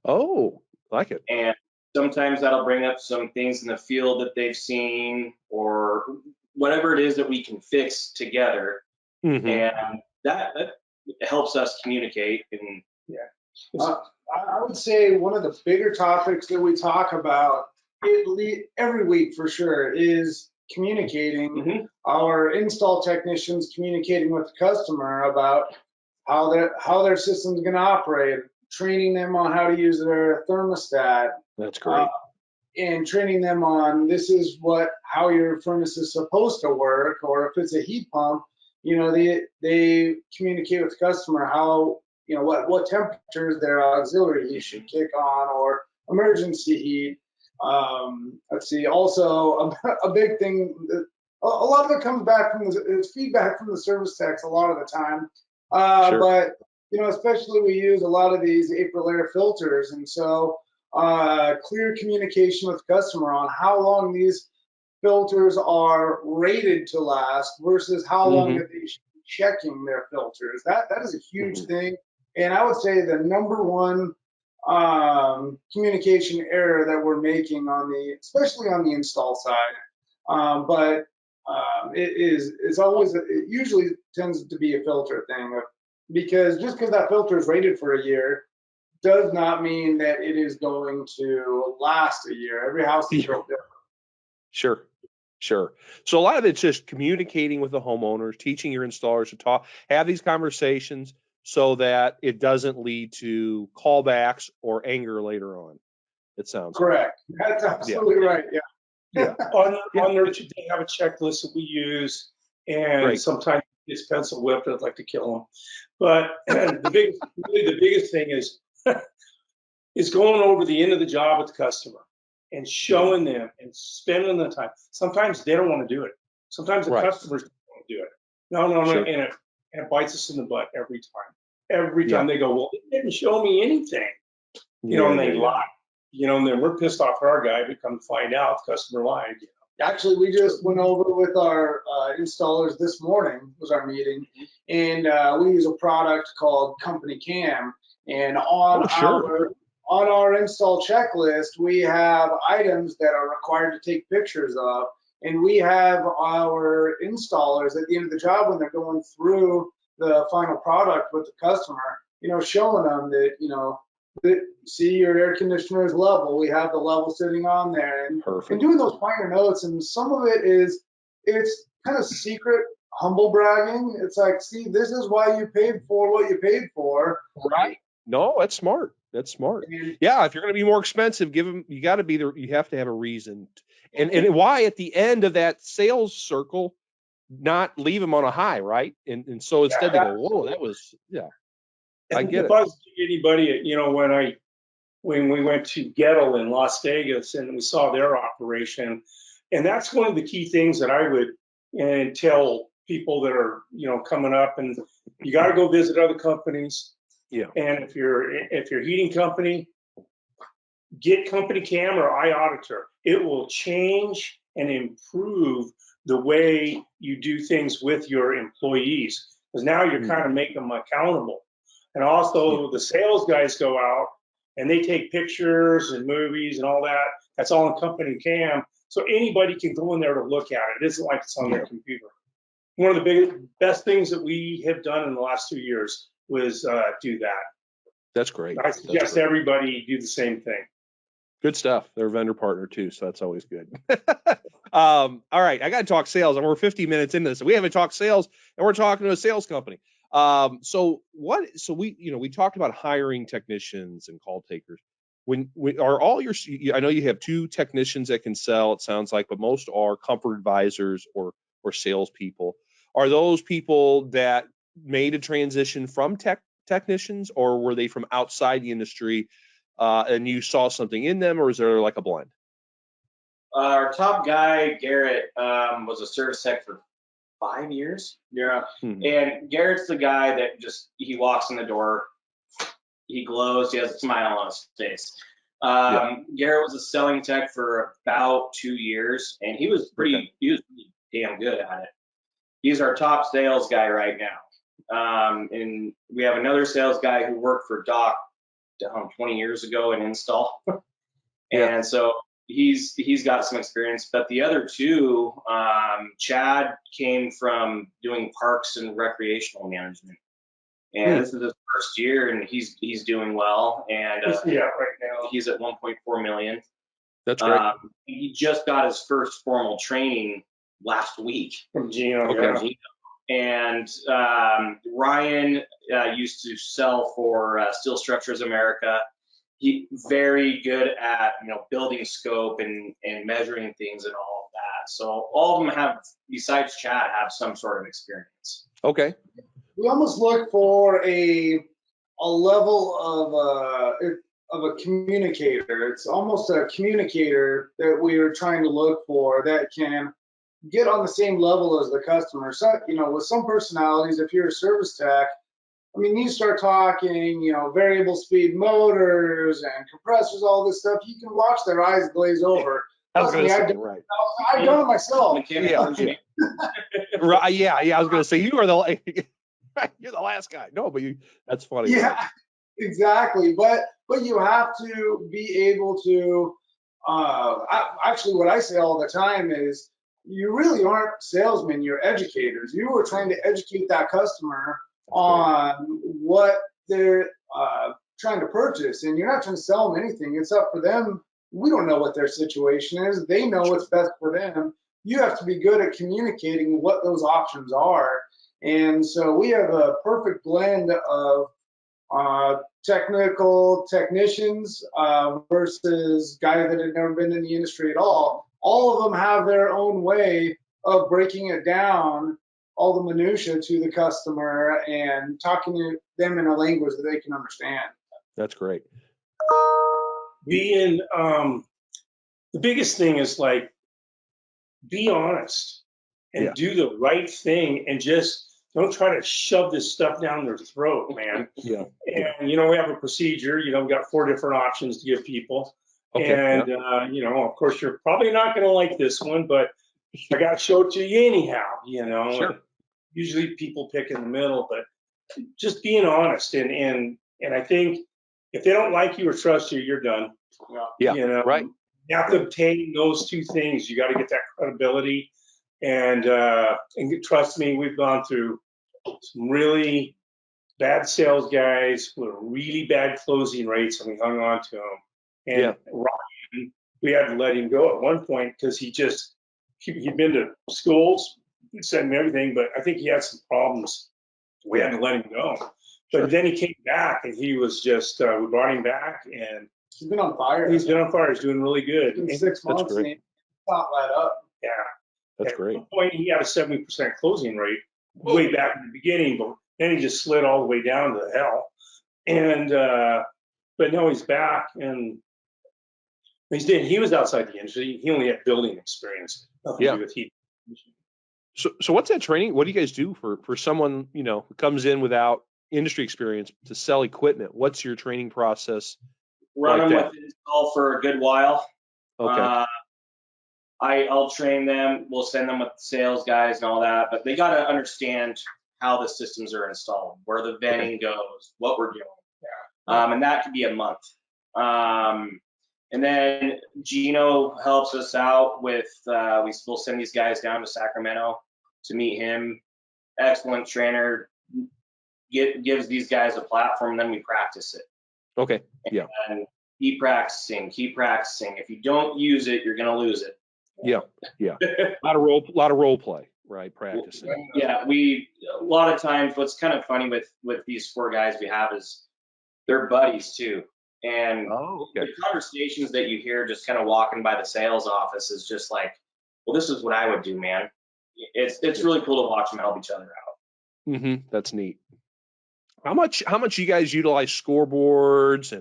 Oh, like it. And sometimes that'll bring up some things in the field that they've seen or whatever it is that we can fix together. And that helps us communicate. And I would say one of the bigger topics that we talk about every week for sure is communicating. Mm-hmm. Our install technicians communicating with the customer about how their system's going to operate, training them on how to use their thermostat. That's great. And training them on how your furnace is supposed to work, or if it's a heat pump, they communicate with the customer how, what temperatures their auxiliary heat should kick on, or emergency heat. Let's see. Also, a big thing. A lot of it comes back from it's feedback from the service techs a lot of the time. Sure. But especially we use a lot of these Aprilaire filters, and so clear communication with the customer on how long these filters are rated to last versus how long that they should be checking their filters. That is a huge thing, and I would say the number one communication error that we're making especially on the install side, but it usually tends to be a filter thing, because just because that filter is rated for a year does not mean that it is going to last a year. Every house is built different. Sure. So a lot of it's just communicating with the homeowners, teaching your installers to have these conversations so that it doesn't lead to callbacks or anger later on. It sounds correct. That's absolutely right. Yeah. On their, they have a checklist that we use, and sometimes it's pencil whipped. I'd like to kill them, but the biggest thing is going over the end of the job with the customer and showing them and spending the time. Sometimes they don't want to do it. Sometimes the customers don't want to do it. No, Sure. and it bites us in the butt every time. Every time they go, well, it didn't show me anything, and they lie. And then we're pissed off at our guy, but come to find out the customer lied. Actually, we just went over with our installers this morning, was our meeting, and we use a product called Company Cam, and on our install checklist, we have items that are required to take pictures of, and we have our installers at the end of the job when they're going through the final product with the customer, showing them that, see, your air conditioner is level. We have the level sitting on there, and doing those finer notes. And some of it's kind of secret, humble bragging. It's like, see, this is why you paid for what you paid for. Right. No, that's smart. That's smart. Yeah, if you're going to be more expensive, you got to be there. You have to have a reason. And why at the end of that sales circle, not leave them on a high, right? And so instead they go, whoa, that was, I get it. If I was anybody, when we went to Gettle in Las Vegas and we saw their operation, and that's one of the key things that I would tell people that are, coming up, and you got to go visit other companies. Yeah. And if you're heating company, get Company Cam or iAuditor. It will change and improve the way you do things with your employees, because now you're kind of making them accountable. And also the sales guys go out and they take pictures and movies and all that. That's all in Company Cam. So anybody can go in there to look at it. It isn't like it's on their computer. One of the best things that we have done in the last 2 years was do that. That's great. I suggest everybody do the same thing. Good stuff. They're a vendor partner too, so that's always good. All right, I got to talk sales, and we're 50 minutes into this. We haven't talked sales, and we're talking to a sales company. So we talked about hiring technicians and call takers. When are all your? I know you have 2 technicians that can sell. It sounds like, but most are comfort advisors or salespeople. Are those people that made a transition from technicians, or were they from outside the industry, and you saw something in them, or is there like a blend? Our top guy, Garrett, was a service tech for 5 years. Yeah. And Garrett's the guy that he walks in the door, he glows, he has a smile on his face. Garrett was a selling tech for about 2 years, and he was pretty damn good at it. He's our top sales guy right now. And we have another sales guy who worked for Doc 20 years ago in install. And so he's got some experience, but the other 2, Chad came from doing parks and recreational management. And this is his first year, and he's doing well. And Yeah, right now. he's at 1.4 million. That's great. He just got his first formal training last week From Gino. Okay. Yeah. from Gino. And Ryan used to sell for Steel Structures America. He very good at building scope and measuring things and all of that. So all of them have, besides Chad, have some sort of experience. Okay. We almost look for a level of a communicator. It's almost a communicator that we are trying to look for that can get on the same level as the customer. So, with some personalities, if you're a service tech, I mean, you start talking, variable speed motors and compressors, all this stuff, you can watch their eyes glaze over. I was going to say, I've done it myself. Mechanical Yeah. engineer. Right. Yeah. I was going to say you are you're the last guy. No, but that's funny. Yeah, Right? exactly. But you have to be able to. Actually, what I say all the time is, you really aren't salesmen. You're educators. You are trying to educate that customer on what they're trying to purchase, and you're not trying to sell them anything. It's up for them. We don't know what their situation is. They know what's best for them. You have to be good at communicating what those options are. And so we have a perfect blend of technical technicians versus guys that have never been in the industry at all. All of them have their own way of breaking it down, all the minutia to the customer and talking to them in a language that they can understand. That's great. Being the biggest thing is be honest and do the right thing, and just don't try to shove this stuff down their throat, man. Yeah. And we have a procedure. We've got 4 different options to give people. Okay. And of course, you're probably not going to like this one, but I got to show it to you anyhow. Sure. Usually people pick in the middle, but just being honest, and I think if they don't like you or trust you, you're done. Yeah. Right. You have to obtain those 2 things. You got to get that credibility, and trust me, we've gone through some really bad sales guys with really bad closing rates, and we hung on to them. And Ryan, we had to let him go at one point because he'd been to schools, sent him everything, but I think he had some problems. We had to let him go. But then he came back, and he was just, we brought him back, and He's been on fire. he's been on fire. He's doing really good. In 6 months, and he's not let up. Yeah. That's At great. one point, he had a 70% closing rate way back in the beginning, but then he just slid all the way down to hell. And but now he's back, and he was outside the industry. He only had building experience, nothing to do with heat. So what's that training? What do you guys do for someone who comes in without industry experience to sell equipment? What's your training process? Run Like them that. with install for a good while. Okay. I'll train them. We'll send them with sales guys and all that, but they got to understand how the systems are installed, where the venting goes, what we're doing. And that could be a month. And then Gino helps us out with, we'll send these guys down to Sacramento to meet him. Excellent trainer, gives these guys a platform, then we practice it. Okay. Yeah. And keep practicing. If you don't use it, you're gonna lose it. Yeah. A lot of role play, right? Practicing. Yeah, a lot of times what's kind of funny with these 4 guys we have is they're buddies too. And the conversations that you hear just kind of walking by the sales office is just like, well, this is what I would do, man. It's really cool to watch them help each other out. Mm-hmm. That's neat. How much you guys utilize scoreboards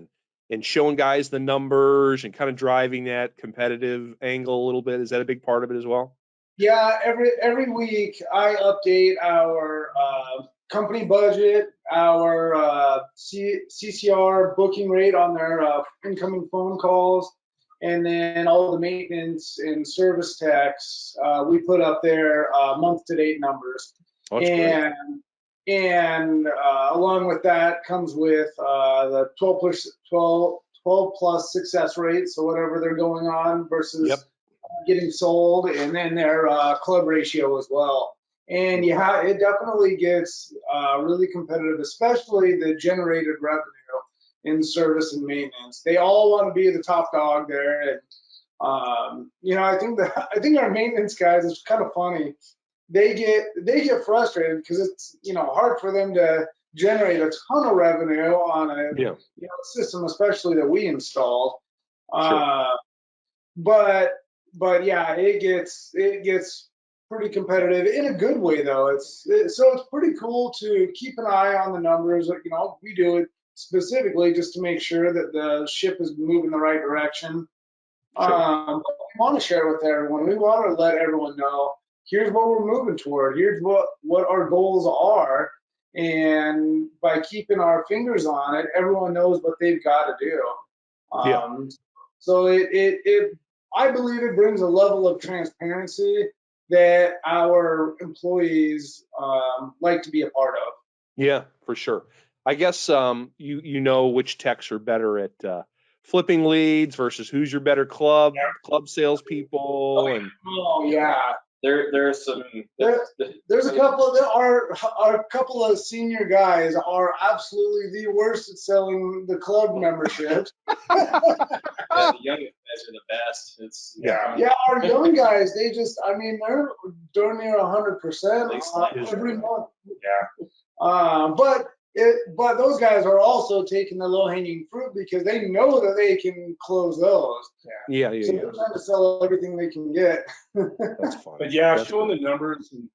and showing guys the numbers and kind of driving that competitive angle a little bit? Is that a big part of it as well? Yeah, every week I update our company budget, our CCR booking rate on their incoming phone calls, and then all the maintenance and service techs. We put up their month-to-date numbers. Oh, that's great. And along with that comes with the 12 plus success rates, so whatever they're going on versus getting sold, and then their club ratio as well. And yeah, it definitely gets really competitive, especially the generated revenue in service and maintenance. They all want to be the top dog there. And I think our maintenance guys, it's kind of funny. They get frustrated because it's hard for them to generate a ton of revenue on a system, especially that we installed. Sure. But yeah, it gets pretty competitive in a good way though. So it's pretty cool to keep an eye on the numbers. We do it specifically just to make sure that the ship is moving the right direction. Sure. We want to share with everyone. We want to let everyone know here's what we're moving toward. Here's what our goals are. And by keeping our fingers on it, everyone knows what they've got to do. So I believe it brings a level of transparency that our employees like to be a part of. Yeah, for sure. I guess you know which techs are better at flipping leads versus who's your better club salespeople. And yeah. There's some. There's a couple that our couple of senior guys are absolutely the worst at selling the club memberships. The young guys are the best. Yeah, our young guys, they're darn near 100% every month. Yeah. But those guys are also taking the low-hanging fruit because they know that they can close those. Yeah. So they're trying to sell everything they can get. That's fun. But showing the numbers, and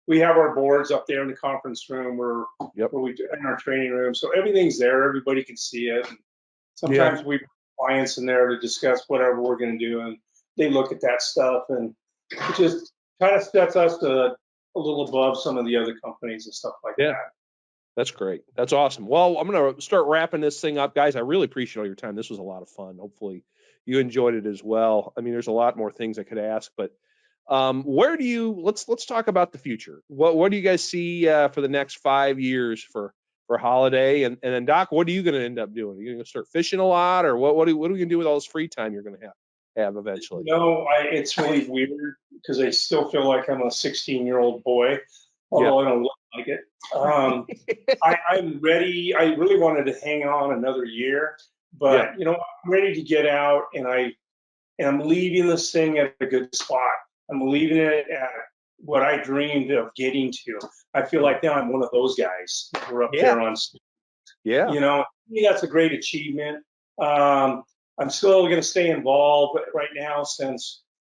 we have our boards up there in the conference room where we do in our training room. So everything's there. Everybody can see it. And sometimes we bring clients in there to discuss whatever we're going to do, and they look at that stuff, and it just kind of sets us a little above some of the other companies and stuff like that. That's great. That's awesome. Well, I'm going to start wrapping this thing up, guys. I really appreciate all your time. This was a lot of fun. Hopefully you enjoyed it as well. I mean, there's a lot more things I could ask, but let's talk about the future. What do you guys see for the next 5 years for Holliday? And then Doc, what are you going to end up doing? Are you going to start fishing a lot, or what are we going to do with all this free time you're going to have eventually? It's really weird because I still feel like I'm a 16-year-old boy, although I don't look like it. I'm ready. I really wanted to hang on another year, but I'm ready to get out, and I'm leaving this thing at a good spot. I'm leaving it at what I dreamed of getting to. I feel like now I'm one of those guys. We're up there on stage. To me, that's a great achievement. I'm still going to stay involved right now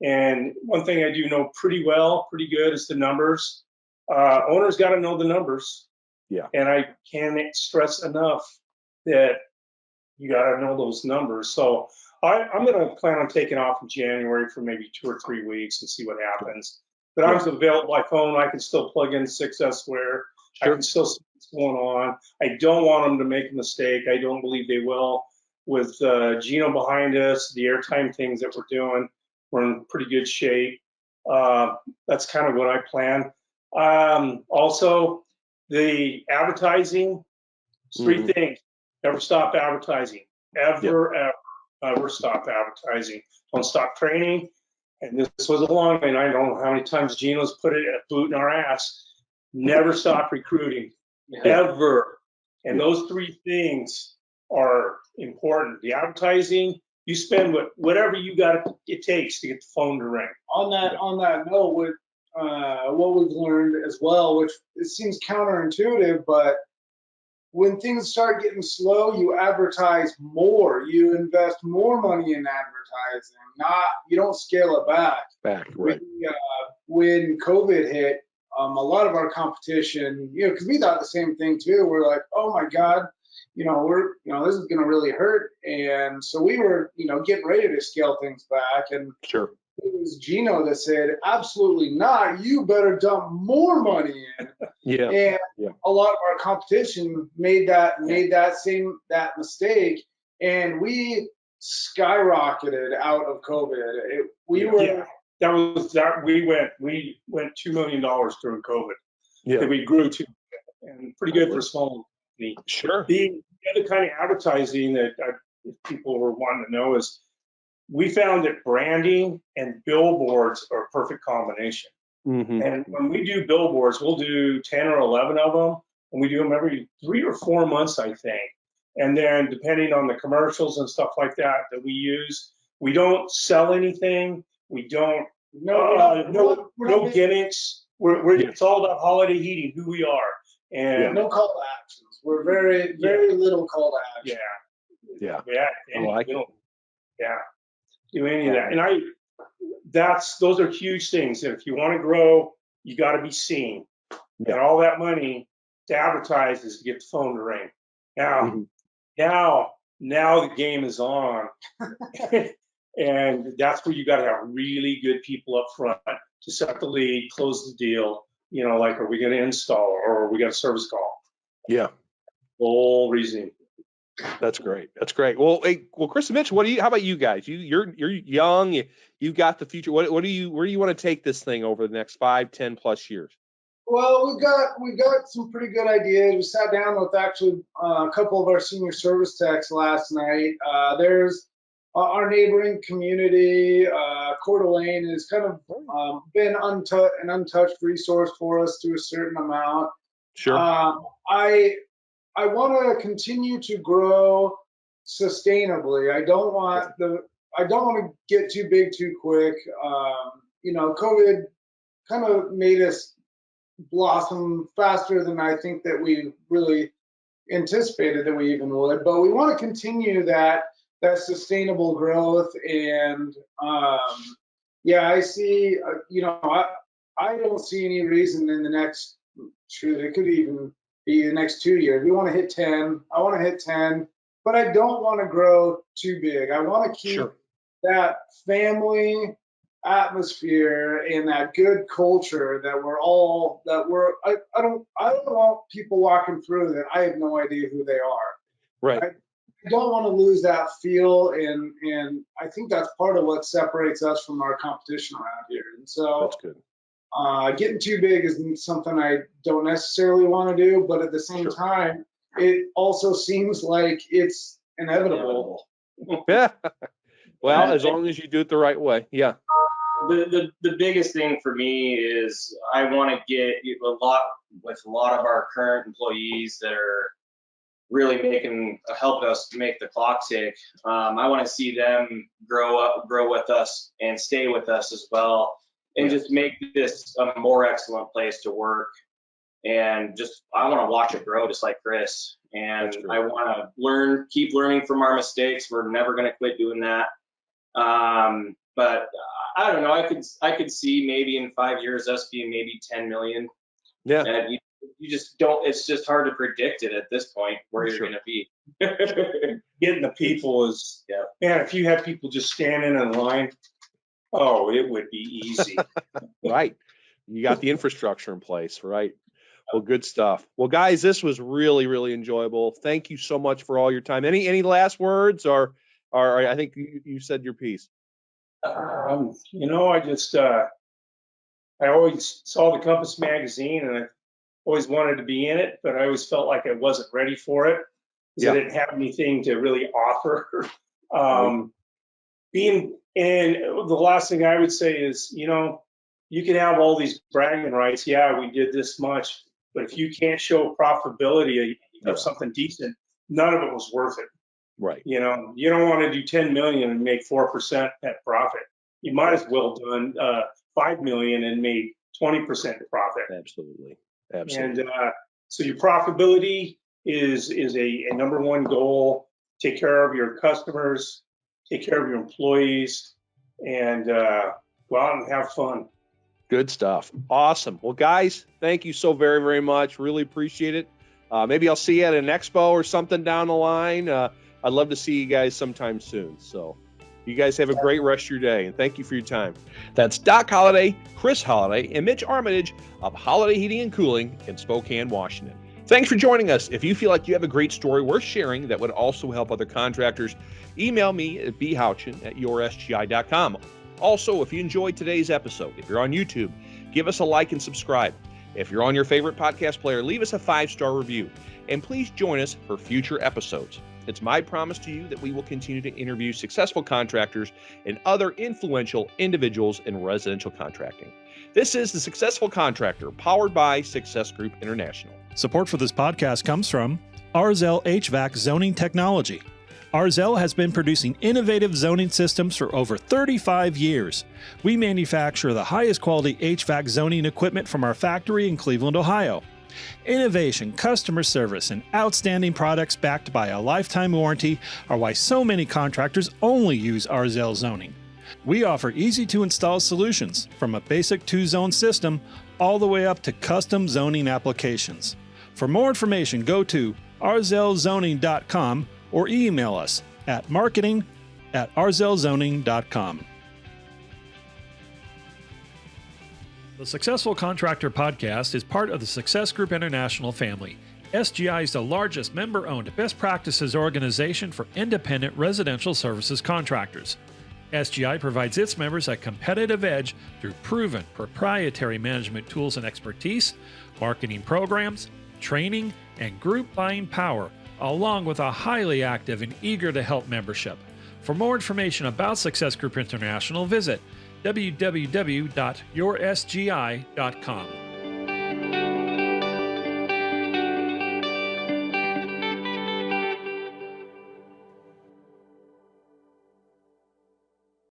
and one thing I do know pretty good is the numbers. Owners got to know the numbers. And I can't stress enough that you got to know those numbers. So I'm going to plan on taking off in January for maybe 2 or 3 weeks and see what happens. But I'm available by phone. I can still plug in Successware. I can still see what's going on. I don't want them to make a mistake. I don't believe they will. With Gino behind us, the airtime things that we're doing, we're in pretty good shape. That's kind of what I plan. Also, the advertising, 3 things. Never stop advertising. Ever stop advertising. Don't stop training. And this was a long one. I don't know how many times Gino's put it a boot in our ass. Never stop recruiting. Ever. And those 3 things are important. The advertising, you spend whatever it takes to get the phone to ring. On that note, with what we've learned as well, which it seems counterintuitive, but when things start getting slow, you advertise more. You invest more money in advertising. You don't scale it back. Right. When COVID hit, a lot of our competition, because we thought the same thing too. We're like, oh my God, this is going to really hurt. And so we were, getting ready to scale things back. And it was Gino that said, absolutely not. You better dump more money in. And a lot of our competition made that mistake, and we skyrocketed out of COVID. We went $2 million during COVID. That we grew to, and pretty good for a small company. The other kind of advertising that people were wanting to know is we found that branding and billboards are a perfect combination. Mm-hmm. And when we do billboards, we'll do 10 or 11 of them, and we do them every 3 or 4 months, I think. And then depending on the commercials and stuff like that we use, we don't sell anything. We don't, no gimmicks. It's all about Holiday Heating, who we are. And no call to actions. We're very little call to action. Yeah. And I like it. Do any of that. And those are huge things. And if you want to grow, you got to be seen. Yeah. And all that money to advertise is to get the phone to ring. Now, now the game is on. And that's where you got to have really good people up front to set the lead, close the deal. Like, are we going to install or we got a service call? Yeah. Whole reason. That's great. That's great. Well, Chris and Mitch, how about you guys? You're young. You've got the future. Where do you want to take this thing over the next 5, 10 plus years? Well, we got some pretty good ideas. We sat down with actually a couple of our senior service techs last night. There's our neighboring community, Coeur d'Alene, has kind of been an untouched resource for us to a certain amount. Sure. I want to continue to grow sustainably. I don't want to get too big too quick. COVID kind of made us blossom faster than I think that we really anticipated that we even would. But we want to continue that sustainable growth. And I see. I don't see any reason in the next. It could even be the next 2 years. We want to hit 10. I want to hit 10, but I don't want to grow too big. I want to keep that family atmosphere and that good culture that I don't want people walking through that I have no idea who they are. Right. I don't want to lose that feel, and I think that's part of what separates us from our competition around here. And so that's good. Getting too big isn't something I don't necessarily want to do, but at the same time, it also seems like it's inevitable. Yeah. Well, as long as you do it the right way. Yeah. The biggest thing for me is I want to get a lot of our current employees that are really helping us make the clock tick. I want to see them grow with us and stay with us as well. And just make this a more excellent place to work. And I want to watch it grow just like Chris. And I want to keep learning from our mistakes. We're never going to quit doing that. But I don't know. I could see maybe in 5 years us being maybe 10 million. Yeah. And you just don't. It's just hard to predict it at this point where you're going to be. Getting the people is man. If you had people just standing in line. Oh, it would be easy. Right. You got the infrastructure in place, right? Well, good stuff. Well, guys, this was really, really enjoyable. Thank you so much for all your time. Any last words or I think you said your piece. I always saw the Compass magazine and I always wanted to be in it, but I always felt like I wasn't ready for it because I didn't have anything to really offer. And the last thing I would say is, you can have all these bragging rights. Yeah, we did this much, but if you can't show profitability of something decent, none of it was worth it. Right. You don't want to do 10 million and make 4% net profit. You might as well done 5 million and made 20% profit. Absolutely. And so your profitability is a number one goal. Take care of your customers. Take care of your employees, and go out and have fun. Good stuff. Awesome. Well, guys, thank you so very, very much. Really appreciate it. Maybe I'll see you at an expo or something down the line. I'd love to see you guys sometime soon. So you guys have a great rest of your day, and thank you for your time. That's Doc Holliday, Chris Holliday, and Mitch Armitage of Holliday Heating and Cooling in Spokane, Washington. Thanks for joining us. If you feel like you have a great story worth sharing that would also help other contractors, email me at bhouchin@yoursgi.com. Also, if you enjoyed today's episode, if you're on YouTube, give us a like and subscribe. If you're on your favorite podcast player, leave us a 5-star review. And please join us for future episodes. It's my promise to you that we will continue to interview successful contractors and other influential individuals in residential contracting. This is The Successful Contractor, powered by Success Group International. Support for this podcast comes from Arzell HVAC Zoning Technology. Arzell has been producing innovative zoning systems for over 35 years. We manufacture the highest quality HVAC zoning equipment from our factory in Cleveland, Ohio. Innovation, customer service, and outstanding products backed by a lifetime warranty are why so many contractors only use Arzell zoning. We offer easy-to-install solutions, from a basic 2-zone system all the way up to custom zoning applications. For more information, go to arzellzoning.com or email us at marketing@arzellzoning.com. The Successful Contractor Podcast is part of the Success Group International family. SGI is the largest member-owned best practices organization for independent residential services contractors. SGI provides its members a competitive edge through proven proprietary management tools and expertise, marketing programs, training, and group buying power, along with a highly active and eager to help membership. For more information about Success Group International, visit www.yoursgi.com.